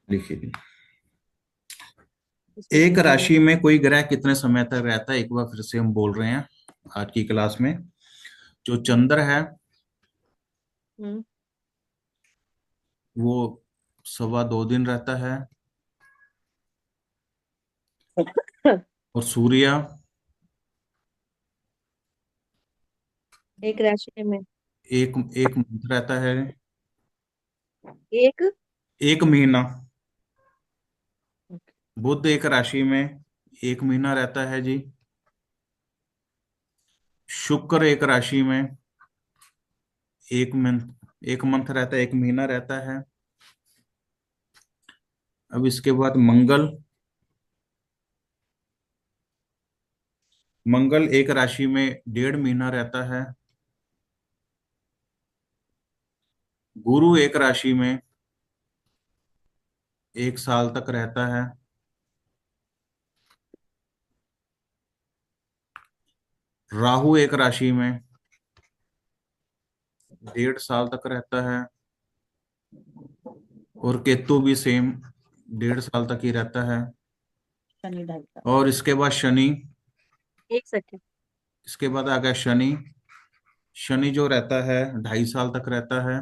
लिखिए जी। इसमें एक पूछा गया। राशि में कोई ग्रह कितने समय तक रहता है, एक बार फिर से हम बोल रहे हैं आज की क्लास में। जो चंद्र है हम्म। वो 2.25 दिन रहता है। और सूर्य एक राशि में एक एक मंथ रहता है। एक। एक महीना। बुध एक राशि में 1 महीना रहता है जी। शुक्र एक राशि में 1 मंथ रहता है, 1 महीना रहता है। अब इसके बाद मंगल। मंगल एक राशि में 1.5 महीना रहता है। गुरु एक राशि में 1 साल तक रहता है। राहु एक राशि में 1.5 साल तक रहता है। और केतु भी सेम 1.5 साल तक ही रहता है। शनि ढाई का। और इसके बाद शनि। एक सेकंड। इसके बाद आ गया शनि। शनि जो रहता है 2.5 साल तक रहता है।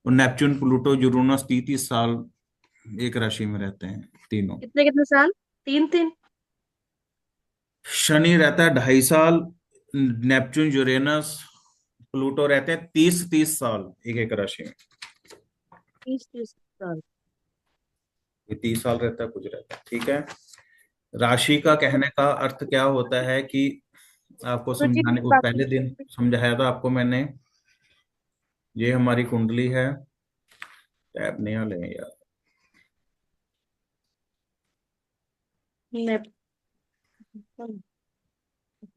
और नेपच्यून प्लूटो यूरेनस 30 30 साल एक राशि में रहते हैं तीनों। कितने कितने साल? तीन तीन। शनि रहता है 2.5 साल। नेपच्यून यूरेनस प्लूटो रहते हैं 30 30 साल एक एक राशि में। 30 30 साल। ये 30 साल रहता है, कुछ रहता है, ठीक है। राशि का कहने का अर्थ क्या होता है कि आपको तो जी समझाने को बाकी पहले दिन समझाया था आपको मैंने। ये हमारी कुंडली है। टैब नहीं ले यार।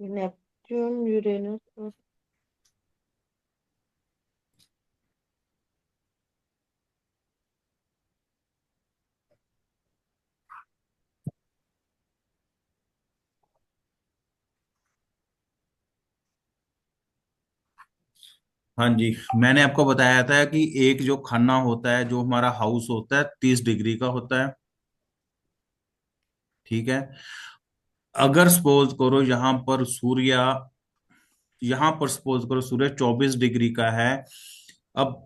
नेपच्यून यूरेनस और हाँ जी। मैंने आपको बताया था कि एक जो खाना होता है, जो हमारा हाउस होता है 30 डिग्री का होता है, ठीक है। अगर सपोज करो यहाँ पर सपोज करो सूर्य 24 डिग्री का है। अब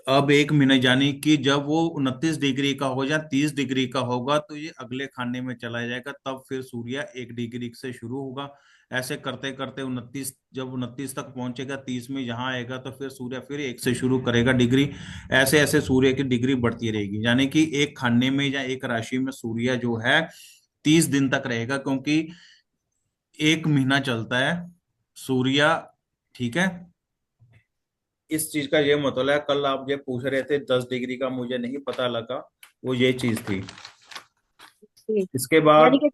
अब 1 महीने यानी कि जब वो 29 डिग्री का हो या 30 डिग्री का होगा तो ये अगले खाने में चला जाएगा, तब फिर सूर्य 1 डिग्री से शुरू होगा। ऐसे करते करते 29, जब 29 तक पहुंचेगा 30 में यहाँ आएगा तो फिर सूर्य फिर 1 से शुरू करेगा डिग्री। ऐसे ऐसे सूर्य की डिग्री बढ़ती रहेगी, यानी कि एक खाने में या एक राशि में सूर्य जो है 30 दिन तक रहेगा, क्योंकि 1 महीना चलता है सूर्य, ठीक है। इस चीज का ये मतलब है, कल आप ये पूछ रहे थे 10 डिग्री का मुझे नहीं पता लगा, वो ये चीज थी। इसके यानी बाद कि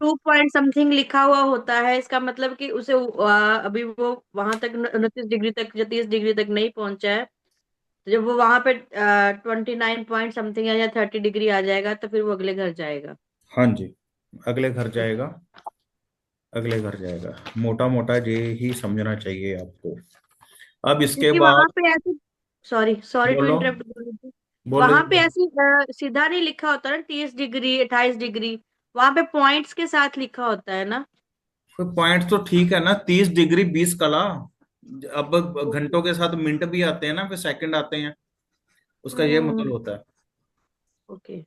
2 पॉइंट समथिंग लिखा हुआ होता है, इसका मतलब कि उसे अभी वो वहां तक 29 डिग्री तक या 30 डिग्री तक नहीं पहुंचा है। तो जब वो वहां पे 29 पॉइंट समथिंग या 30 डिग्री आ जाएगा तो फिर वो अगले घर जाएगा। हाँ जी, अगले घर जाएगा। अगले घर जाएगा, मोटा मोटा ये ही समझना चाहिए आपको। अब इसके क्योंकि बाद वहां पे ऐसे, सॉरी सॉरी टू बोलो, इंटरप्ट, बोलो वहां जी पे बोलो। ऐसे सीधा नहीं लिखा होता ना, 30 डिग्री 28 डिग्री। वहां पे पॉइंट्स के साथ लिखा होता है ना। फिर पॉइंट तो ठीक है ना, 30 डिग्री 20 कला। अब ओके। घंटों के साथ मिनट भी आते हैं ना, फिर सेकंड आते हैं, उसका ये मतलब हम्म। होता है। ओके।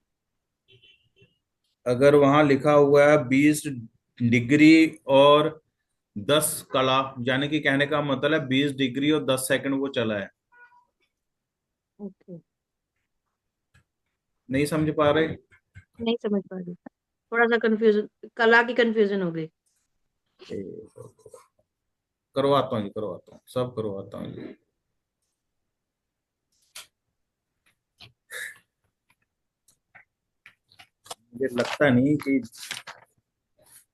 अगर वहां लिखा हुआ है 20 डिग्री और 10 कला, यानी कि कहने का मतलब है 20 डिग्री और 10 सेकंड वो चला है। ओके। नहीं समझ पा रहे? नहीं समझ पा रही, थोड़ा सा कंफ्यूजन, कला की कंफ्यूजन हो गई। ए, करवाता हूँ जी, करवाता हूँ, सब करवाता हूँ जी। मुझे लगता नहीं कि,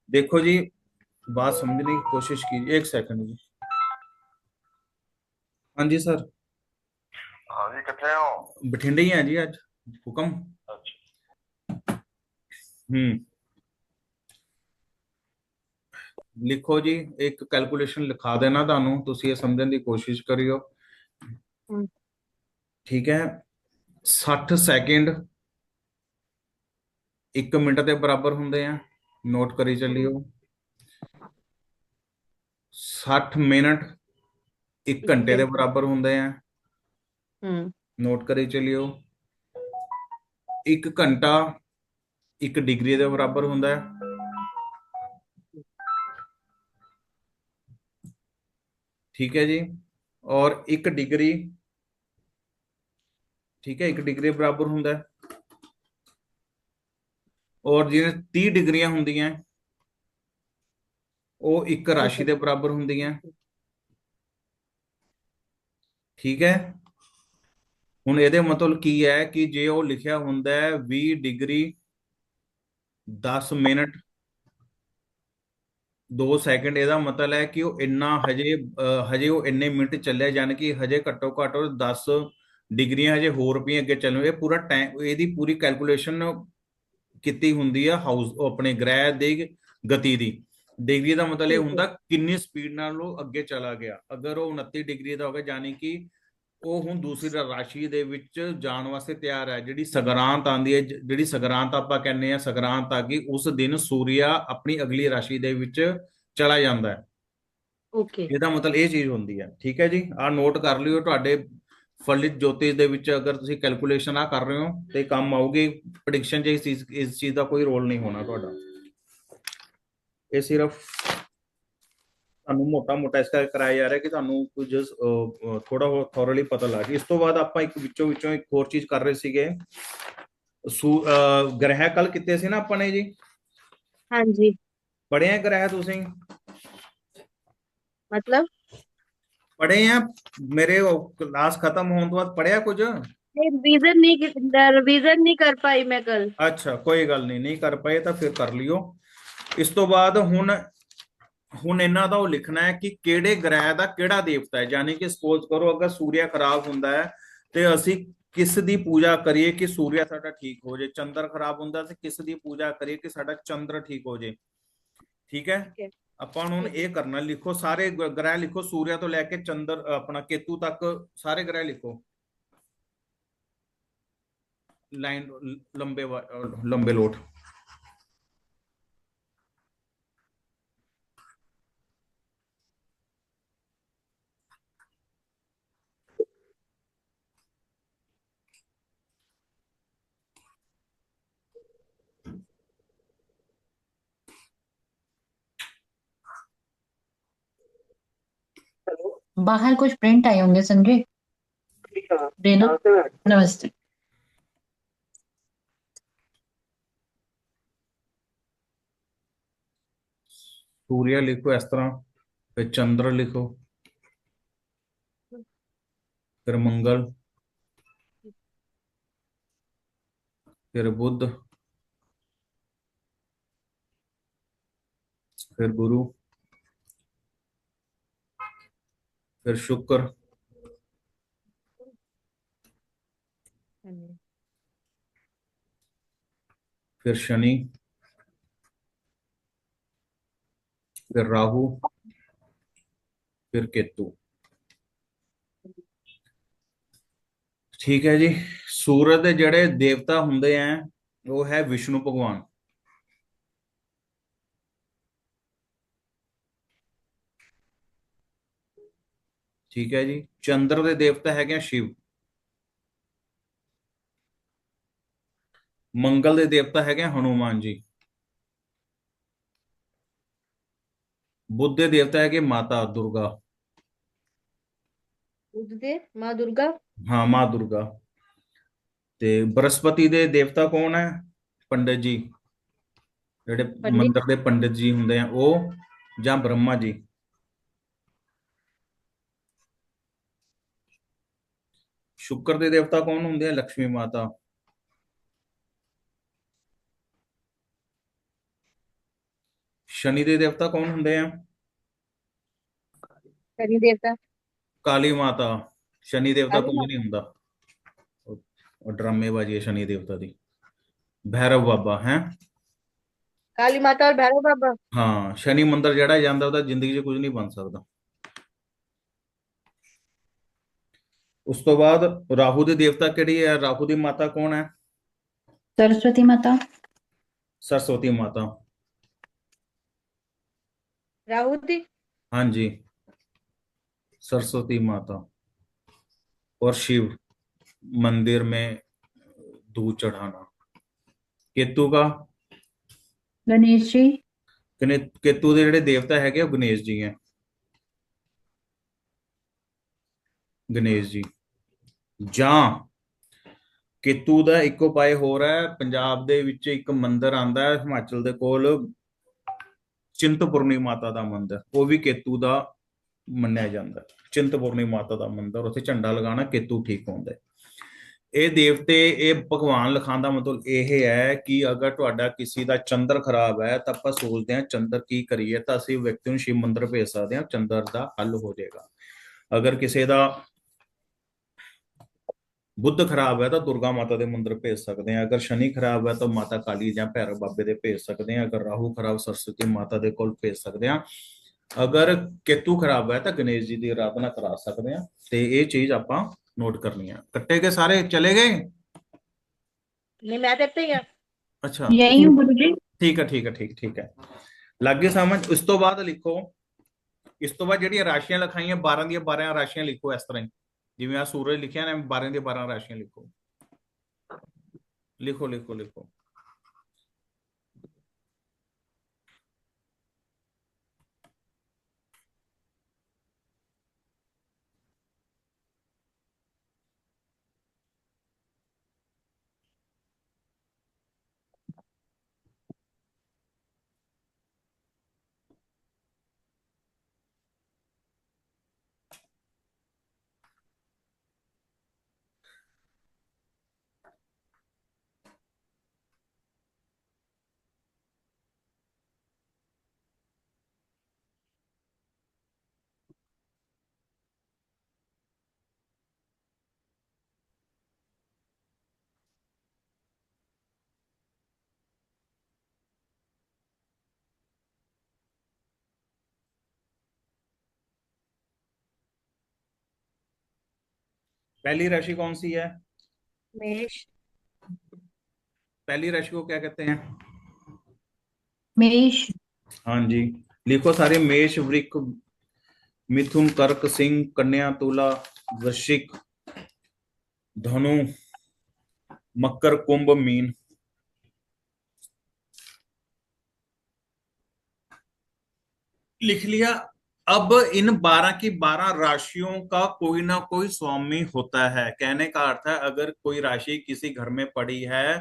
देखो जी, बात समझने की कोशिश कीजिए, 1 सेकंड जी। हाँ जी सर। हाँ जी, कितने हो? बठिंडे ही हैं जी आज। हुक्म। हम्म। लिखो जी, एक कैलकुलेशन लिखा देना ਤੁਹਾਨੂੰ, ਤੁਸੀਂ ਇਹ ਸਮਝਣ ਦੀ ਕੋਸ਼ਿਸ਼ ਕਰਿਓ, हम्म। ठीक है। 60 ਸੈਕਿੰਡ 1 ਮਿੰਟ ਦੇ ਬਰਾਬਰ ਹੁੰਦੇ ਆ, ਨੋਟ ਕਰੀ ਚੱਲਿਓ। 60 ਮਿੰਟ 1 ਘੰਟੇ ਦੇ घंटा। ਬਰਾਬਰ ਹੁੰਦੇ ਆ, हम्म। ਨੋਟ ਕਰੀ ਚੱਲਿਓ। 1 ਘੰਟਾ 1 ਡਿਗਰੀ ਦੇ ਬਰਾਬਰ ਹੁੰਦਾ ਹੈ। ਠੀਕ ਹੈ ਜੀ। ਔਰ 1 ਡਿਗਰੀ, ਠੀਕ ਹੈ, 1 ਡਿਗਰੀ ਦੇ ਬਰਾਬਰ ਹੁੰਦਾ ਹੈ। ਔਰ ਜਿਵੇਂ 30 ਡਿਗਰੀਆਂ ਹੁੰਦੀਆਂ, ਉਹ ਇੱਕ ਰਾਸ਼ੀ अच्छा। ਦੇ ਬਰਾਬਰ ਹੁੰਦੀਆਂ। ਠੀਕ ਹੈ। ਹੁਣ ਇਹਦੇ ਮਤਲਬ ਕੀ ਹੈ ਕਿ ਜੇ ਉਹ ਲਿਖਿਆ ਹੁੰਦਾ ਹੈ 20 ਡਿਗਰੀ 10 ਮਿੰਟ 2 ਸੈਕਿੰਡ, ਇਹਦਾ ਮਤਲਬ ਹੈ ਕਿ ਉਹ ਇੰਨਾ ਹਜੇ ਉਹ ਇੰਨੇ ਮਿੰਟ ਚੱਲਿਆ, ਯਾਨੀ ਕਿ ਹਜੇ ਘੱਟੋ ਘੱਟ 10 ਡਿਗਰੀਆਂ ਹਜੇ ਹੋਰ ਵੀ ਅੱਗੇ ਚੱਲਣ। ਇਹ ਪੂਰਾ ਟਾਈਮ, ਇਹਦੀ ਪੂਰੀ ਕੈਲਕੂਲੇਸ਼ਨ ਕੀਤੀ ਹੁੰਦੀ ਆ ਹਾਊਸ ਆਪਣੇ ਗ੍ਰਹਿ ਦੀ ਗਤੀ ਦੀ। ਡਿਗਰੀ ਦਾ ਮਤਲਬ ਇਹ ठीक है। ਹੁੰਦਾ ਕਿੰਨੀ ਸਪੀਡ ਨਾਲ ਉਹ ਅੱਗੇ ਚਲਾ ਗਿਆ। ਅਗਰ ਉਹ 29 ਡਿਗਰੀ ਦਾ ਹੋ ਗਿਆ, ਯਾਨੀ ਕਿ ਉਹ ਹੁਣ ਦੂਸਰੀ ਰਾਸ਼ੀ ਦੇ ਵਿੱਚ ਜਾਣ ਵਾਸਤੇ ਤਿਆਰ ਹੈ। ਜਿਹੜੀ ਸਗਰਾਂਤ ਆਉਂਦੀ ਹੈ, ਜਿਹੜੀ ਸਗਰਾਂਤ ਆਪਾਂ ਕਹਿੰਦੇ ਆ, ਸਗਰਾਂਤ ਆ ਗਈ ਉਸ ਦਿਨ ਸੂਰਿਆ ਆਪਣੀ ਅਗਲੀ ਰਾਸ਼ੀ ਦੇ ਵਿੱਚ ਚਲਾ ਜਾਂਦਾ ਹੈ। ओके। ਇਹਦਾ ਮਤਲਬ ਇਹ ਚੀਜ਼ ਹੁੰਦੀ ਹੈ। ਠੀਕ ਹੈ ਜੀ, ਆਹ ਨੋਟ ਕਰ ਲਿਓ। ਤੁਹਾਡੇ ਫਲਿਤ ਜੋਤਿਸ਼ ਦੇ ਵਿੱਚ ਅਗਰ ਤੁਸੀਂ ਕੈਲਕੂਲੇਸ਼ਨ ਆ ਕਰ ਰਹੇ ਹੋ ਤੇ ਕੰਮ ਆਊਗੀ। ਪ੍ਰੈਡਿਕਸ਼ਨ 'ਚ ਇਸ ਚੀਜ਼ ਦਾ ਕੋਈ ਰੋਲ ਨਹੀਂ ਹੋਣਾ ਤੁਹਾਡਾ। ਇਹ ਸਿਰਫ ਤੁਹਾਨੂੰ ਮੋਟਾ ਮੋਟਾ ਇਸ ਕਰਕੇ ਕਰਾਇਆ ਜਾ ਰਿਹਾ ਕਿ ਤੁਹਾਨੂੰ ਕੁਝ ਥੋੜਾ ਹੋਰ ਥੋਰਲੀ ਪਤਾ ਲੱਗ ਜੇ। ਇਸ ਤੋਂ ਬਾਅਦ ਆਪਾਂ ਇੱਕ ਵਿੱਚੋਂ ਇੱਕ ਹੋਰ ਚੀਜ਼ ਕਰ ਰਹੇ ਸੀਗੇ। ਗ੍ਰਹਿ ਕੱਲ ਕਿਤੇ ਸੀ ਨਾ ਆਪਾਂ ਨੇ ਜੀ, हाँ जी। ਪੜ੍ਹੇ ਆ ਗ੍ਰਹਿ ਤੁਸੀਂ? मतलब ਪੜ੍ਹੇ ਆ? ਮੇਰੇ ਕਲਾਸ ਖਤਮ ਹੋਣ ਤੋਂ ਬਾਅਦ ਪੜ੍ਹਿਆ ਕੁਝ? रिवीजन नहीं कर पाई मैं कल। ਅੱਛਾ, ਕੋਈ ਗੱਲ ਨਹੀਂ, ਨਹੀਂ ਕਰ ਪਏ ਤਾਂ ਫਿਰ ਕਰ ਲਿਓ। ਇਸ ਤੋਂ ਬਾਅਦ ਹੁਣ ਇਹਨਾਂ ਦਾ ਉਹ ਲਿਖਣਾ ਹੈ ਕਿ ਕਿਹੜੇ ਗ੍ਰਹਿ ਦਾ ਕਿਹੜਾ ਦੇਵਤਾ ਹੈ। ਯਾਨੀ ਕਿ ਸਪੋਜ਼ ਕਰੋ ਅਗਰ ਸੂਰਿਆ ਖਰਾਬ ਹੁੰਦਾ ਹੈ ਤੇ ਅਸੀਂ ਕਿਸ ਦੀ ਪੂਜਾ ਕਰੀਏ ਕਿ ਸੂਰਿਆ ਸਾਡਾ ਠੀਕ ਹੋ ਜਾਏ। ਚੰਦਰ ਖਰਾਬ ਹੁੰਦਾ ਤੇ ਕਿਸ ਦੀ ਪੂਜਾ ਕਰੀਏ ਕਿ ਸਾਡਾ ਚੰਦਰ ਠੀਕ ਹੋ ਜਾਏ। ਠੀਕ ਹੈ। ठीक है। ਆਪਾਂ ਨੂੰ ਹੁਣ ਇਹ ਕਰਨਾ, ਲਿਖੋ ਸਾਰੇ ਗ੍ਰਹਿ ਲਿਖੋ, ਸੂਰਿਆ ਤੋਂ ਲੈ ਕੇ ਚੰਦਰ ਆਪਣਾ ਕੇਤੂ ਤੱਕ ਸਾਰੇ ਗ੍ਰਹਿ ਲਿਖੋ। ਲਾਈਨ ਲੰਬੇ ਲੋਟ। बाहर कुछ प्रिंट आए होंगे संजय। रेना नमस्ते। ਸੂਰਿਆ ਲਿਖੋ ਇਸ ਤਰ੍ਹਾਂ, ਫਿਰ ਚੰਦਰ ਲਿਖੋ, ਫਿਰ ਮੰਗਲ, ਫਿਰ ਬੁੱਧ, ਫਿਰ ਗੁरु, फिर शुक्र, हाँ जी। फिर शनि, फिर राहु, फिर केतु। ठीक है जी। सूरज ਦੇ ਜਿਹੜੇ ਦੇਵਤਾ ਹੁੰਦੇ ਆ ਉਹ ਹੈ ਵਿਸ਼ਨੂੰ ਭਗਵਾਨ। ਠੀਕ ਹੈ ਜੀ। ਚੰਦਰ ਦੇ ਦੇਵਤਾ ਹੈਗੇ ਆ शिव। ਮੰਗਲ ਦੇ ਦੇਵਤਾ ਹੈਗੇ ਆ ਹਨੂਮਾਨ ਜੀ। बुध ਦੇ देवता है माता दुर्गा। बुध दे माँ दुर्गा। हाँ, माँ दुर्गा। ਤੇ ਬृहस्पति ਦੇ ਦੇਵਤਾ ਕੌਣ ਹੈ? ਪੰਡਿਤ ਜੀ, ਜਿਹੜੇ पंडित। ਮੰਦਿਰ ਦੇ ਪੰਡਿਤ ਜੀ ਹੁੰਦੇ ਆ ਉਹ, ਜਾਂ ਬ੍ਰਹਮਾ ਜੀ। ਸ਼ੁੱਕਰ ਦੇ ਦੇਵਤਾ ਕੌਣ ਹੁੰਦੇ ਆ? ਲక్ష్ਮੀ ਮਾਤਾ। ਸ਼ਨੀ ਦੇ ਦੇਵਤਾ ਕੌਣ ਹੁੰਦੇ ਆ? शनि देवता। ਕਾਲੀ ਮਾਤਾ। ਸ਼ਨੀ ਦੇਵਤਾ काली ਕੁਝ माँ। ਨਹੀਂ ਹੁੰਦਾ, ਉਹ ਡਰਾਮੇਬਾਜ਼ੀ ਹੈ ਸ਼ਨੀ ਦੇਵਤਾ ਦੀ। ਭੈਰਵ ਬਾਬਾ ਹੈ। काली माता और भैरव बाबा। ਹਾਂ, ਸ਼ਨੀ ਮੰਦਿਰ ਜਿਹੜਾ ਜਾਂਦਾ ਉਹਦਾ ਜ਼ਿੰਦਗੀ 'ਚ ਕੁਝ ਨਹੀਂ ਬਣ ਸਕਦਾ। ਉਸ ਤੋਂ ਬਾਅਦ ਰਾਹੂ ਦੇ ਦੇਵਤਾ ਕਿਹੜੀ ਹੈ, ਰਾਹੂ ਦੀ ਮਾਤਾ ਕੌਣ ਹੈ? सरस्वती माता। सरस्वती माता। राहु दी। हाँ जी, सरस्वती माता। और शिव, मंदिर में दूध चढ़ाना। केतु का? गणेश जी। केतु ਦੇ ਜਿਹੜੇ ਦੇਵਤਾ ਹੈਗੇ ਉਹ ਗਣੇਸ਼ ਜੀ ਹੈ। ਗਣੇਸ਼ ਜੀ। ਜਾਂ ਕੇਤੂ ਦਾ ਇੱਕ ਉਪਾਅ ਹੋਰ ਹੈ, ਪੰਜਾਬ ਦੇ ਵਿੱਚ ਇੱਕ ਮੰਦਿਰ ਆਂਦਾ ਹੈ ਹਿਮਾਚਲ ਦੇ ਕੋਲ, ਚਿੰਤਪੁਰਨੀ ਮਾਤਾ ਦਾ ਮੰਦਿਰ, ਉਹ ਵੀ ਕੇਤੂ ਦਾ ਮੰਨਿਆ ਜਾਂਦਾ ਹੈ। ਚਿੰਤਪੁਰਨੀ ਮਾਤਾ ਦਾ ਮੰਦਿਰ, ਉੱਥੇ ਝੰਡਾ ਲਗਾਉਣਾ ਕੇਤੂ ਠੀਕ ਹੁੰਦਾ ਹੈ। ਇਹ ਦੇਵਤੇ, ਇਹ ਭਗਵਾਨ ਲਿਖਾਉਣ ਦਾ ਮਤਲਬ ਇਹ ਹੈ ਕਿ ਅਗਰ ਤੁਹਾਡਾ ਕਿਸੇ ਦਾ ਚੰਦਰ ਖਰਾਬ ਹੈ ਤਾਂ ਆਪਾਂ ਸੋਚਦੇ ਹਾਂ ਚੰਦਰ ਕੀ ਕਰੀਏ, ਤਾਂ ਅਸੀਂ ਵਿਅਕਤੀ ਨੂੰ ਸ਼ਿਵ ਮੰਦਿਰ ਭੇਜ ਸਕਦੇ ਹਾਂ, ਚੰਦਰ ਦਾ ਹੱਲ ਹੋ ਜਾਏਗਾ। ਅਗਰ ਕਿਸੇ ਦਾ ਬੁੱਧ ਖਰਾਬ ਹੈ ਤਾਂ ਦੁਰਗਾ ਮਾਤਾ ਦੇ ਮੰਦਿਰ ਭੇਜ ਸਕਦੇ ਹਾਂ, ਅਗਰ ਸ਼ਨੀ ਖਰਾਬ ਹੈ ਤਾਂ ਮਾਤਾ ਕਾਲੀ ਜਾਂ ਭੈਰਵ ਬਾਬੇ ਦੇ ਭੇਜ ਸਕਦੇ ਹਾਂ, ਅਗਰ ਰਾਹੂ ਖਰਾਬ ਸਰਸਵਤੀ ਮਾਤਾ ਦੇ ਕੋਲ ਭੇਜ ਸਕਦੇ ਹਾਂ, ਅਗਰ ਕੇਤੂ ਖਰਾਬ ਹੈ ਤਾਂ ਗਣੇਸ਼ ਜੀ ਦੀ ਆਰਾਧਨਾ ਕਰਾ ਸਕਦੇ ਹਾਂ। ਤੇ ਇਹ ਚੀਜ਼ ਆਪਾਂ ਨੋਟ करनी है। कट्टे के सारे चले गए? नहीं, मैं देते ही अच्छा, यही हूँ गुरु जी। ठीक है, ठीक है, ठीक है, ਲੱਗ ਗਏ ਸਮਝ। ਇਸ ਤੋਂ ਬਾਅਦ ਲਿਖੋ, ਇਸ ਤੋਂ ਬਾਅਦ ਜਿਹੜੀਆਂ ਰਾਸ਼ੀਆਂ ਲਿਖਾਈਆਂ 12 ਦੀਆਂ 12 ਰਾਸ਼ੀਆਂ ਲਿਖੋ ਇਸ ਤਰ੍ਹਾਂ ਹੀ, ਜਿਵੇਂ ਆ ਸੂਰਜ ਲਿਖਿਆ ਨਾ, 12 ਦੀਆਂ 12 ਰਾਸ਼ੀਆਂ ਲਿਖੋ, ਲਿਖੋ ਲਿਖੋ ਲਿਖੋ। पहली राशि कौन सी है? मेष। पहली राशि को क्या कहते हैं? मेष। हाँ जी, लिखो सारे। मेष, वृक, मिथुन, कर्क, सिंह, कन्या, तुला, वृश्चिक, धनु, मकर, कुंभ, मीन। लिख लिया। अब इन 12 की 12 राशियों का कोई ना कोई स्वामी होता है। कहने का अर्थ है अगर कोई राशि किसी घर में पड़ी है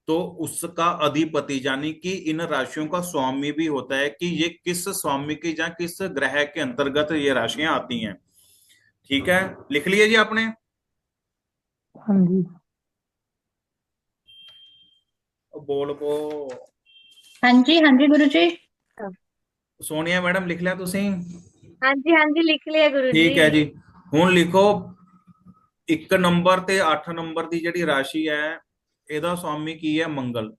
तो उसका अधिपति यानी कि इन राशियों का स्वामी भी होता है कि ये किस स्वामी की या किस ग्रह के अंतर्गत ये राशियां आती हैं। ठीक है, लिख लिया जी आपने? हाँ जी। बोल को। हाँ जी गुरु जी। सोनिया मैडम लिख लिया तुसी? हाँ जी लिख लिया गुरु जी। ठीक है जी। हुण लिखो 1 नंबर ਤੇ 8 नंबर ਦੀ ਜਿਹੜੀ ਰਾਸ਼ੀ ਹੈ ਇਹਦਾ स्वामी ਕੀ ਹੈ? ਮੰਗਲ।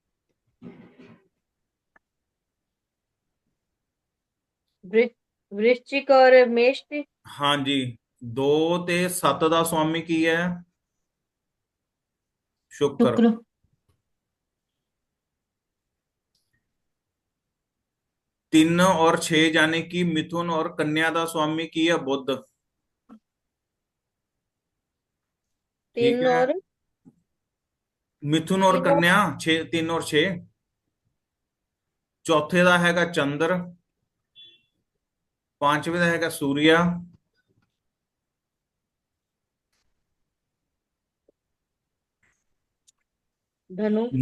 वृश्चिक और मेष थे। हाँ जी। 2 ਤੇ 7 ਦਾ स्वामी ਕੀ ਹੈ? शुक्र। शुक्र। 3 और 6 यानी कि मिथुन और कन्या का स्वामी की है? बुध। ठीक 3 है, और मिथुन और 3 और कन्या 6, 3 और 6। चौथे का हैगा चंद्र, 5वें का हैगा सूर्य,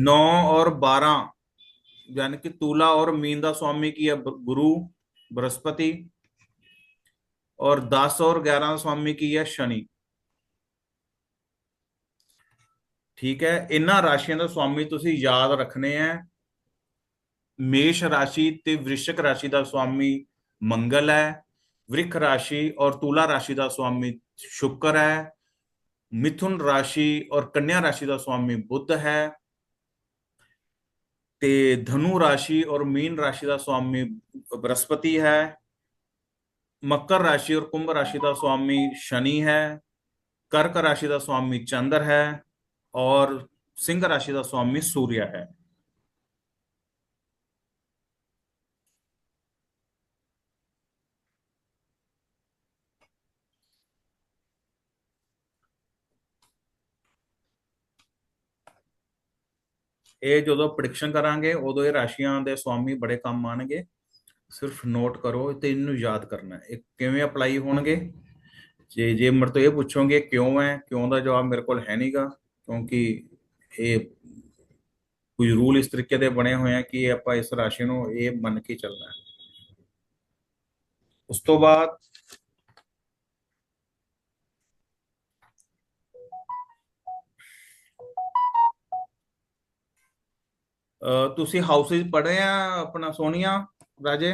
9 और 12 यानी कि तुला और मीन का स्वामी की है गुरु बृहस्पति, और 10 और 11 स्वामी की है शनि। ठीक है, इन्हां राशियों का स्वामी तुसी याद रखने हैं। मेष राशि ते वृश्चिक राशि का स्वामी मंगल है, वृक्ष राशि और तुला राशि का स्वामी शुक्र है, मिथुन राशि और कन्या राशि का स्वामी बुध है, ते धनु राशि और मीन राशि का स्वामी बृहस्पति है, मकर राशि और कुंभ राशि का स्वामी शनि है, कर्क राशि का स्वामी चंद्र है और सिंह राशि का स्वामी सूर्य है। ਇਹ ਜਦੋਂ ਪ੍ਰਿਡਿਕਸ਼ਨ ਕਰਾਂਗੇ ਉਦੋਂ ਇਹ ਰਾਸ਼ੀਆਂ ਦੇ ਸਵਾਮੀ ਬੜੇ ਕੰਮ ਆਣਗੇ। ਸਿਰਫ ਨੋਟ ਕਰੋ ਤੇ ਇਹਨੂੰ ਯਾਦ ਕਰਨਾ ਹੈ। ਇਹ ਕਿਵੇਂ ਅਪਲਾਈ ਹੋਣਗੇ। ਜੇ ਮੇਰੇ ਤੋਂ ਇਹ ਪੁੱਛੋਗੇ ਕਿਉਂ ਹੈ, ਕਿਉਂ ਦਾ ਜਵਾਬ ਮੇਰੇ ਕੋਲ ਹੈ ਨਹੀਂਗਾ, ਕਿਉਂਕਿ ਇਹ ਕੁਝ ਰੂਲ ਇਸ ਤਰੀਕੇ ਦੇ ਬਣੇ ਹੋਏ ਆ ਕਿ ਆਪਾਂ ਇਸ ਰਾਸ਼ੀ ਨੂੰ ਇਹ ਮੰਨ ਕੇ ਚੱਲਣਾ ਹੈ। ਉਸ ਤੋਂ ਬਾਅਦ ਤੁਸੀਂ ਹਾਊਸਿਸ ਪੜ੍ਹੇ ਆ ਆਪਣਾ ਸੋਨੀਆ ਰਾਜੇ?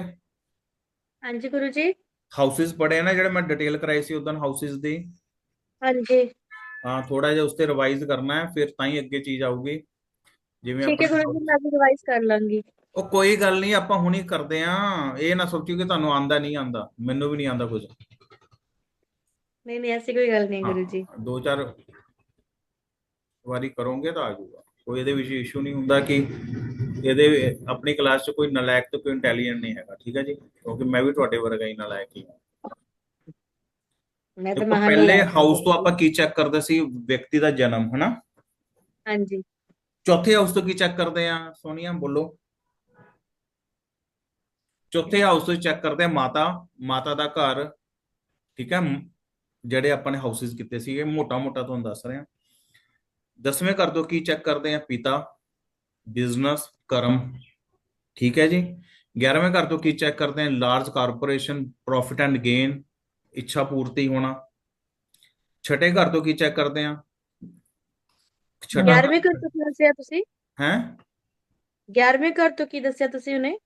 हाँ जी गुरु जी। ਹਾਊਸਿਸ ਪੜ੍ਹੇ ਆ ਨਾ ਜਿਹੜੇ ਮੈਂ ਡਿਟੇਲ ਕਰਾਈ ਸੀ ਉਦੋਂ ਹਾਊਸਿਸ ਦੀ? हाँ जी ਹਾਂ, ਥੋੜਾ ਜਿਹਾ ਉਸ ਤੇ ਰਿਵਾਈਜ਼ ਕਰਨਾ ਹੈ, ਫਿਰ ਤਾਂ ਹੀ ਅੱਗੇ ਚੀਜ਼ ਆਊਗੀ। ਜਿਵੇਂ ठीक है ਆਪਣੇ गुरु जी, मैं अभी रिवाइज कर लूंगी। ਉਹ ਕੋਈ ਗੱਲ ਨਹੀਂ, ਆਪਾਂ ਹੁਣੀ ਕਰਦੇ ਆ। ਇਹ ਨਾ ਸੋਚਿਓ ਕਿ ਤੁਹਾਨੂੰ ਆਂਦਾ ਨਹੀਂ ਆਂਦਾ, ਮੈਨੂੰ ਵੀ ਨਹੀਂ ਆਂਦਾ ਕੁਝ। नहीं नहीं, ऐसी कोई गल नहीं ਹਾਂ, गुरु जी। ਦੋ ਚਾਰ ਵਾਰੀ ਕਰੋਗੇ ਤਾਂ ਆ ਜਾਊਗਾ। ਕੋਈ ਇਹਦੇ ਵਿੱਚ ਇਸ਼ੂ ਨਹੀਂ ਹੁੰਦਾ ਕਿ ਇਹਦੇ ਆਪਣੀ ਕਲਾਸ 'ਚ ਕੋਈ ਨਲਾਇਕ ਤੇ ਕੋਈ ਇੰਟੈਲੀਜੈਂਟ ਨਹੀਂ ਹੈਗਾ, ਠੀਕ ਹੈ ਜੀ, ਕਿਉਂਕਿ ਮੈਂ ਵੀ ਤੁਹਾਡੇ ਵਰਗਾ ਹੀ ਨਲਾਇਕ ਹੀ ਹਾਂ। मैं तो ਦੇਖੋ महान ਪਹਿਲੇ नालायक हूँ ਹਾਊਸ गुरु ਤੋਂ जी। ਆਪਾਂ ਕੀ ਚੈੱਕ ਕਰਦੇ ਸੀ? ਵਿਅਕਤੀ ਦਾ ਜਨਮ, ਹਨਾ। हाँ जी। ਚੌਥੇ ਹਾਊਸ ਤੋਂ ਕੀ ਚੈੱਕ ਕਰਦੇ ਆ ਸੋਨੀਆ, ਬੋਲੋ? ਚੌਥੇ ਹਾਊਸ ਤੋਂ ਚੈੱਕ ਕਰਦੇ ਆ ਮਾਤਾ, ਮਾਤਾ ਦਾ ਘਰ, ਠੀਕ ਹੈ। ਜਿਹੜੇ ਆਪਾਂ ਨੇ ਹਾਊਸਿਸ ਕੀਤੇ ਸੀਗੇ ਮੋਟਾ ਮੋਟਾ ਤੁਹਾਨੂੰ ਦੱਸ ਰਿਹਾ। 10ਵੇਂ ਘਰ ਤੋਂ ਕੀ ਚੈੱਕ ਕਰਦੇ ਆ? ਪਿਤਾ, ਬਿਜ਼ਨਸ, ਕਰਮ, ਠੀਕ ਹੈ ਜੀ। 11ਵੇਂ ਘਰ ਤੋਂ ਕੀ ਚੈੱਕ ਕਰਦੇ ਆ? Large corporation, profit and gain, ਇੱਛਾ ਪੂਰਤੀ ਹੋਣਾ। ਛਠੇ ਘਰ ਤੋਂ ਕੀ ਚੈੱਕ ਕਰਦੇ ਆ? ਛਠਾ 11ਵੇਂ ਘਰ ਤੋਂ ਕੀ ਦੱਸਿਆ ਤੁਸੀਂ? ਹੈ 11ਵੇਂ ਘਰ ਤੋਂ ਕੀ ਦੱਸਿਆ ਤੁਸੀਂ ਉਹਨੇ?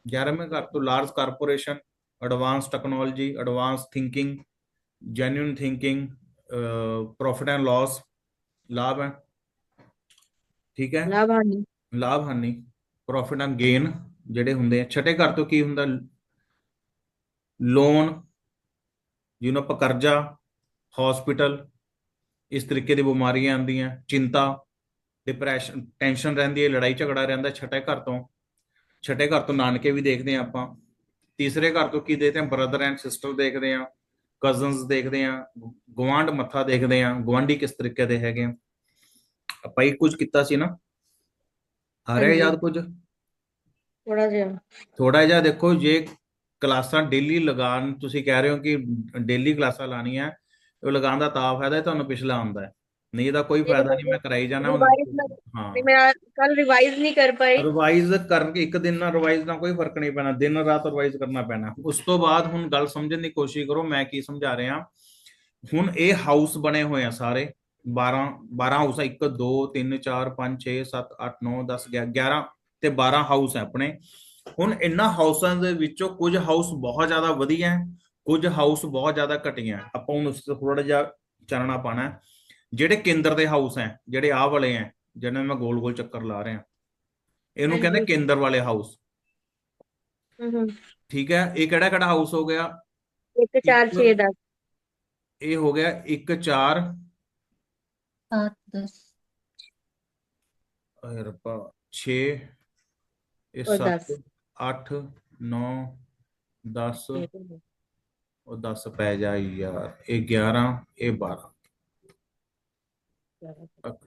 11ਵੇਂ ਘਰ ਤੋਂ large corporation, advance technology, advance thinking, genuine thinking, profit and loss, ਲਾਭ ਹੈ, ਠੀਕ ਹੈ। ਲਾਭ ਹਾਨੀ। ਲਾਭ ਹਾਨੀ, ਪ੍ਰੋਫਿਟ ਐਂਡ ਗੇਨ ਜਿਹੜੇ ਹੁੰਦੇ ਆ। ਛਠੇ ਘਰ ਤੋਂ ਕੀ ਹੁੰਦਾ? ਲੋਨ, ਜਿਹਨੂੰ ਆਪਾਂ ਕਰਜ਼ਾ, ਹਸਪੀਟਲ, ਇਸ ਤਰੀਕੇ ਦੀ ਬਿਮਾਰੀਆਂ ਆਉਂਦੀਆਂ। ਚਿੰਤਾ, ਡਿਪਰੈਸ਼ਨ, ਟੈਨਸ਼ਨ ਰਹਿੰਦੀ ਹੈ, ਲੜਾਈ ਝਗੜਾ ਰਹਿੰਦਾ ਛਠੇ ਘਰ ਤੋਂ। ਛਠੇ ਘਰ ਤੋਂ ਨਾਨਕੇ ਵੀ ਦੇਖਦੇ ਆ ਆਪਾਂ। ਤੀਸਰੇ ਘਰ ਤੋਂ ਕੀ ਦੇਖਦੇ ਆ? ਬ੍ਰਦਰ ਐਂਡ ਸਿਸਟਰ ਦੇਖਦੇ ਆ, ਕਜ਼ਨਸ ਦੇਖਦੇ ਆ, ਗੁਆਂਢ ਮੱਥਾ ਦੇਖਦੇ ਆ, ਗੁਆਂਢੀ ਕਿਸ ਤਰੀਕੇ ਦੇ ਹੈਗੇ ਆ। ਆਪਾਂ ਹੀ ਕੁਝ ਕੀਤਾ ਸੀ ਨਾ, ਆ हाँ ਰਿਹਾ जी, ਯਾਦ ਕੁਝ? थोड़ा जिहा। ਥੋੜਾ ਜਿਹਾ ਦੇਖੋ। ਜੇ ਕਲਾਸਾਂ ਡੇਲੀ ਲਗਾਉਣ, ਤੁਸੀਂ ਕਹਿ ਰਹੇ ਹੋ ਕਿ ਡੇਲੀ ਕਲਾਸਾਂ ਲਾਣੀਆਂ, ਉਹ ਲਗਾਉਣ ਦਾ ਤਾਂ ਫਾਇਦਾ ਹੈ ਤੁਹਾਨੂੰ ਪਿਛਲਾ ਆਉਂਦਾ ਹੈ, ਨਹੀਂ ਇਹਦਾ ਕੋਈ नहीं ਫਾਇਦਾ ਨਹੀਂ। तो ਮੈਂ ਕਰਾਈ ਜਾਣਾ ਹੁਣ। रिवाइज में, ਹਾਂ, नहीं मैं कल रिवाइज नहीं कर पाई। ਰਿਵਾਈਜ਼ ਕਰਕੇ ਇੱਕ ਦਿਨ ਨਾਲ ਰਿਵਾਈਜ਼ ਨਾਲ ਕੋਈ ਫਰਕ ਨਹੀਂ ਪੈਣਾ, ਦਿਨ ਰਾਤ ਰਿਵਾਈਜ਼ ਕਰਨਾ ਪੈਣਾ। ਉਸ ਤੋਂ ਬਾਅਦ ਹੁਣ ਗੱਲ ਸਮਝਣ ਦੀ ਕੋਸ਼ਿਸ਼ ਕਰੋ ਮੈਂ ਕੀ ਸਮਝਾ ਰਿਹਾ। ਹੁਣ ਇਹ ਹਾਊਸ ਬਣੇ ਹੋਏ ਆ ਸਾਰੇ 12 ਹਾਊਸ ਆ। 1 2 3 4 5 6 7 8 9 10 11 ਤੇ 12 ਹਾਊਸ ਹੈ ਆਪਣੇ। ਹੁਣ ਇਹਨਾਂ ਹਾਊਸਾਂ ਦੇ ਵਿੱਚੋਂ ਕੁਝ ਹਾਊਸ ਬਹੁਤ ਜ਼ਿਆਦਾ ਵਧੀਆ ਹੈ, ਕੁਝ ਹਾਊਸ ਬਹੁਤ ਜ਼ਿਆਦਾ ਘਟੀਆ ਹੈ। ਆਪਾਂ ਹੁਣ ਉਸ ਤੇ ਥੋੜਾ ਜਿਹਾ ਚਾਨਣਾ ਪਾਣਾ। ਜਿਹੜੇ ਕੇਂਦਰ ਦੇ ਹਾਊਸ ਹੈ, ਜਿਹੜੇ ਆਹ ਵਾਲੇ ਹੈ, ਜਿਹਨਾਂ ਮੈਂ ਗੋਲ ਗੋਲ ਚੱਕਰ ਲਾ ਰਿਹਾ, ਇਹਨੂੰ हाँ ਕਹਿੰਦੇ जी। ਕੇਂਦਰ ਵਾਲੇ ਹਾਊਸ, हम्म। ਠੀਕ ਹੈ। ਇਹ ਕਿਹੜਾ ਕਿਹੜਾ ਹਾਊਸ ਹੋ ਗਿਆ? 1 4 ਇੱਕ 6 10। ਇਹ ਹੋ ਗਿਆ 1 4 7 10 ਰੱਬਾ 6, ਇਹ और 7 10। 8 9 10, ਉਹ 10 ਪੈ ਜਾ ਯਾਰ, ਇਹ 11, ਇਹ 12।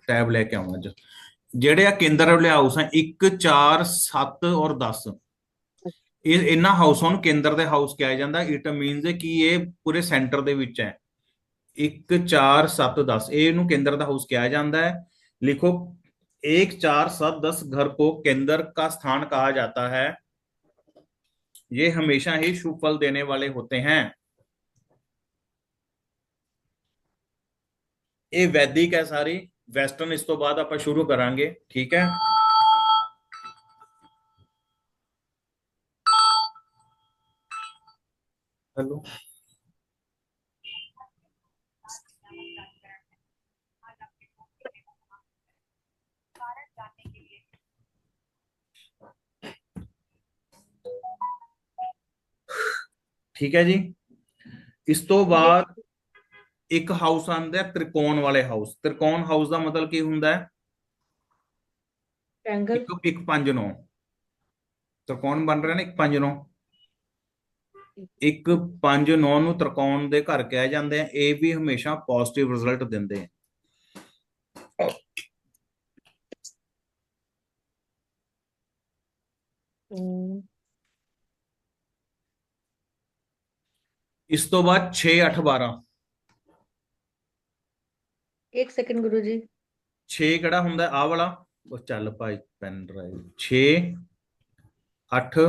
ਟੈਬ ਲੈ ਕੇ ਆਉਣਾ ਅੱਜ। ਜਿਹੜੇ ਆ ਕੇਂਦਰ ਵਾਲੇ ਹਾਊਸ ਆ 1 4 7 ਔਰ 10, ਇਹ ਇਹਨਾਂ ਹਾਊਸਾਂ ਨੂੰ ਕੇਂਦਰ ਦੇ ਹਾਊਸ ਕਿਹਾ ਜਾਂਦਾ। ਇਟ ਮੀਨਸ ਕਿ ਇਹ ਪੂਰੇ ਸੈਂਟਰ ਦੇ ਵਿੱਚ ਹੈ। 1 4 7 10 ਇਹਨੂੰ ਕੇंद्र ਦਾ हाउस किया जाता है। लिखो 1 4 7 10 घर को केंद्र का स्थान कहा जाता है। ये हमेशा ही शुभ फल देने वाले होते हैं। ये वैदिक है सारी, वेस्टर्न इस तो बाद आप शुरू करांगे, ठीक है। हेलो, ठीक है जी। इस तो बाद ਇੱਕ ਹਾਊਸ ਆਂਦਾ ਤ੍ਰਿਕੋਣ ਵਾਲੇ ਹਾਊਸ। ਤ੍ਰਿਕੋਣ ਹਾਊਸ ਦਾ ਮਤਲਬ ਕੀ ਹੁੰਦਾ ਹੈ? ट्रायंगल। ਇੱਕ ਇੱਕ 5 9 ਤ੍ਰਿਕੋਣ ਬਣ ਰਿਹਾ ਨਾ, ਇੱਕ 5 9। ਇੱਕ 5 9 ਨੂੰ ਤ੍ਰਿਕੋਣ ਦੇ ਘਰ ਕਿਹਾ ਜਾਂਦੇ ਆ। ਇਹ ਵੀ ਹਮੇਸ਼ਾ ਪੋਜ਼ਿਟਿਵ ਰਿਜ਼ਲਟ ਦਿੰਦੇ ਆ। ਇਸ ਤੋਂ ਬਾਅਦ 6 8 12। 1 सेकंड गुरु जी। 6 ਕਿਹੜਾ ਹੁੰਦਾ? ਆਹ ਵਾਲਾ। ਉਹ ਚੱਲ ਭਾਈ ਪੈਨ ਡਰਾਈਵ। 6 8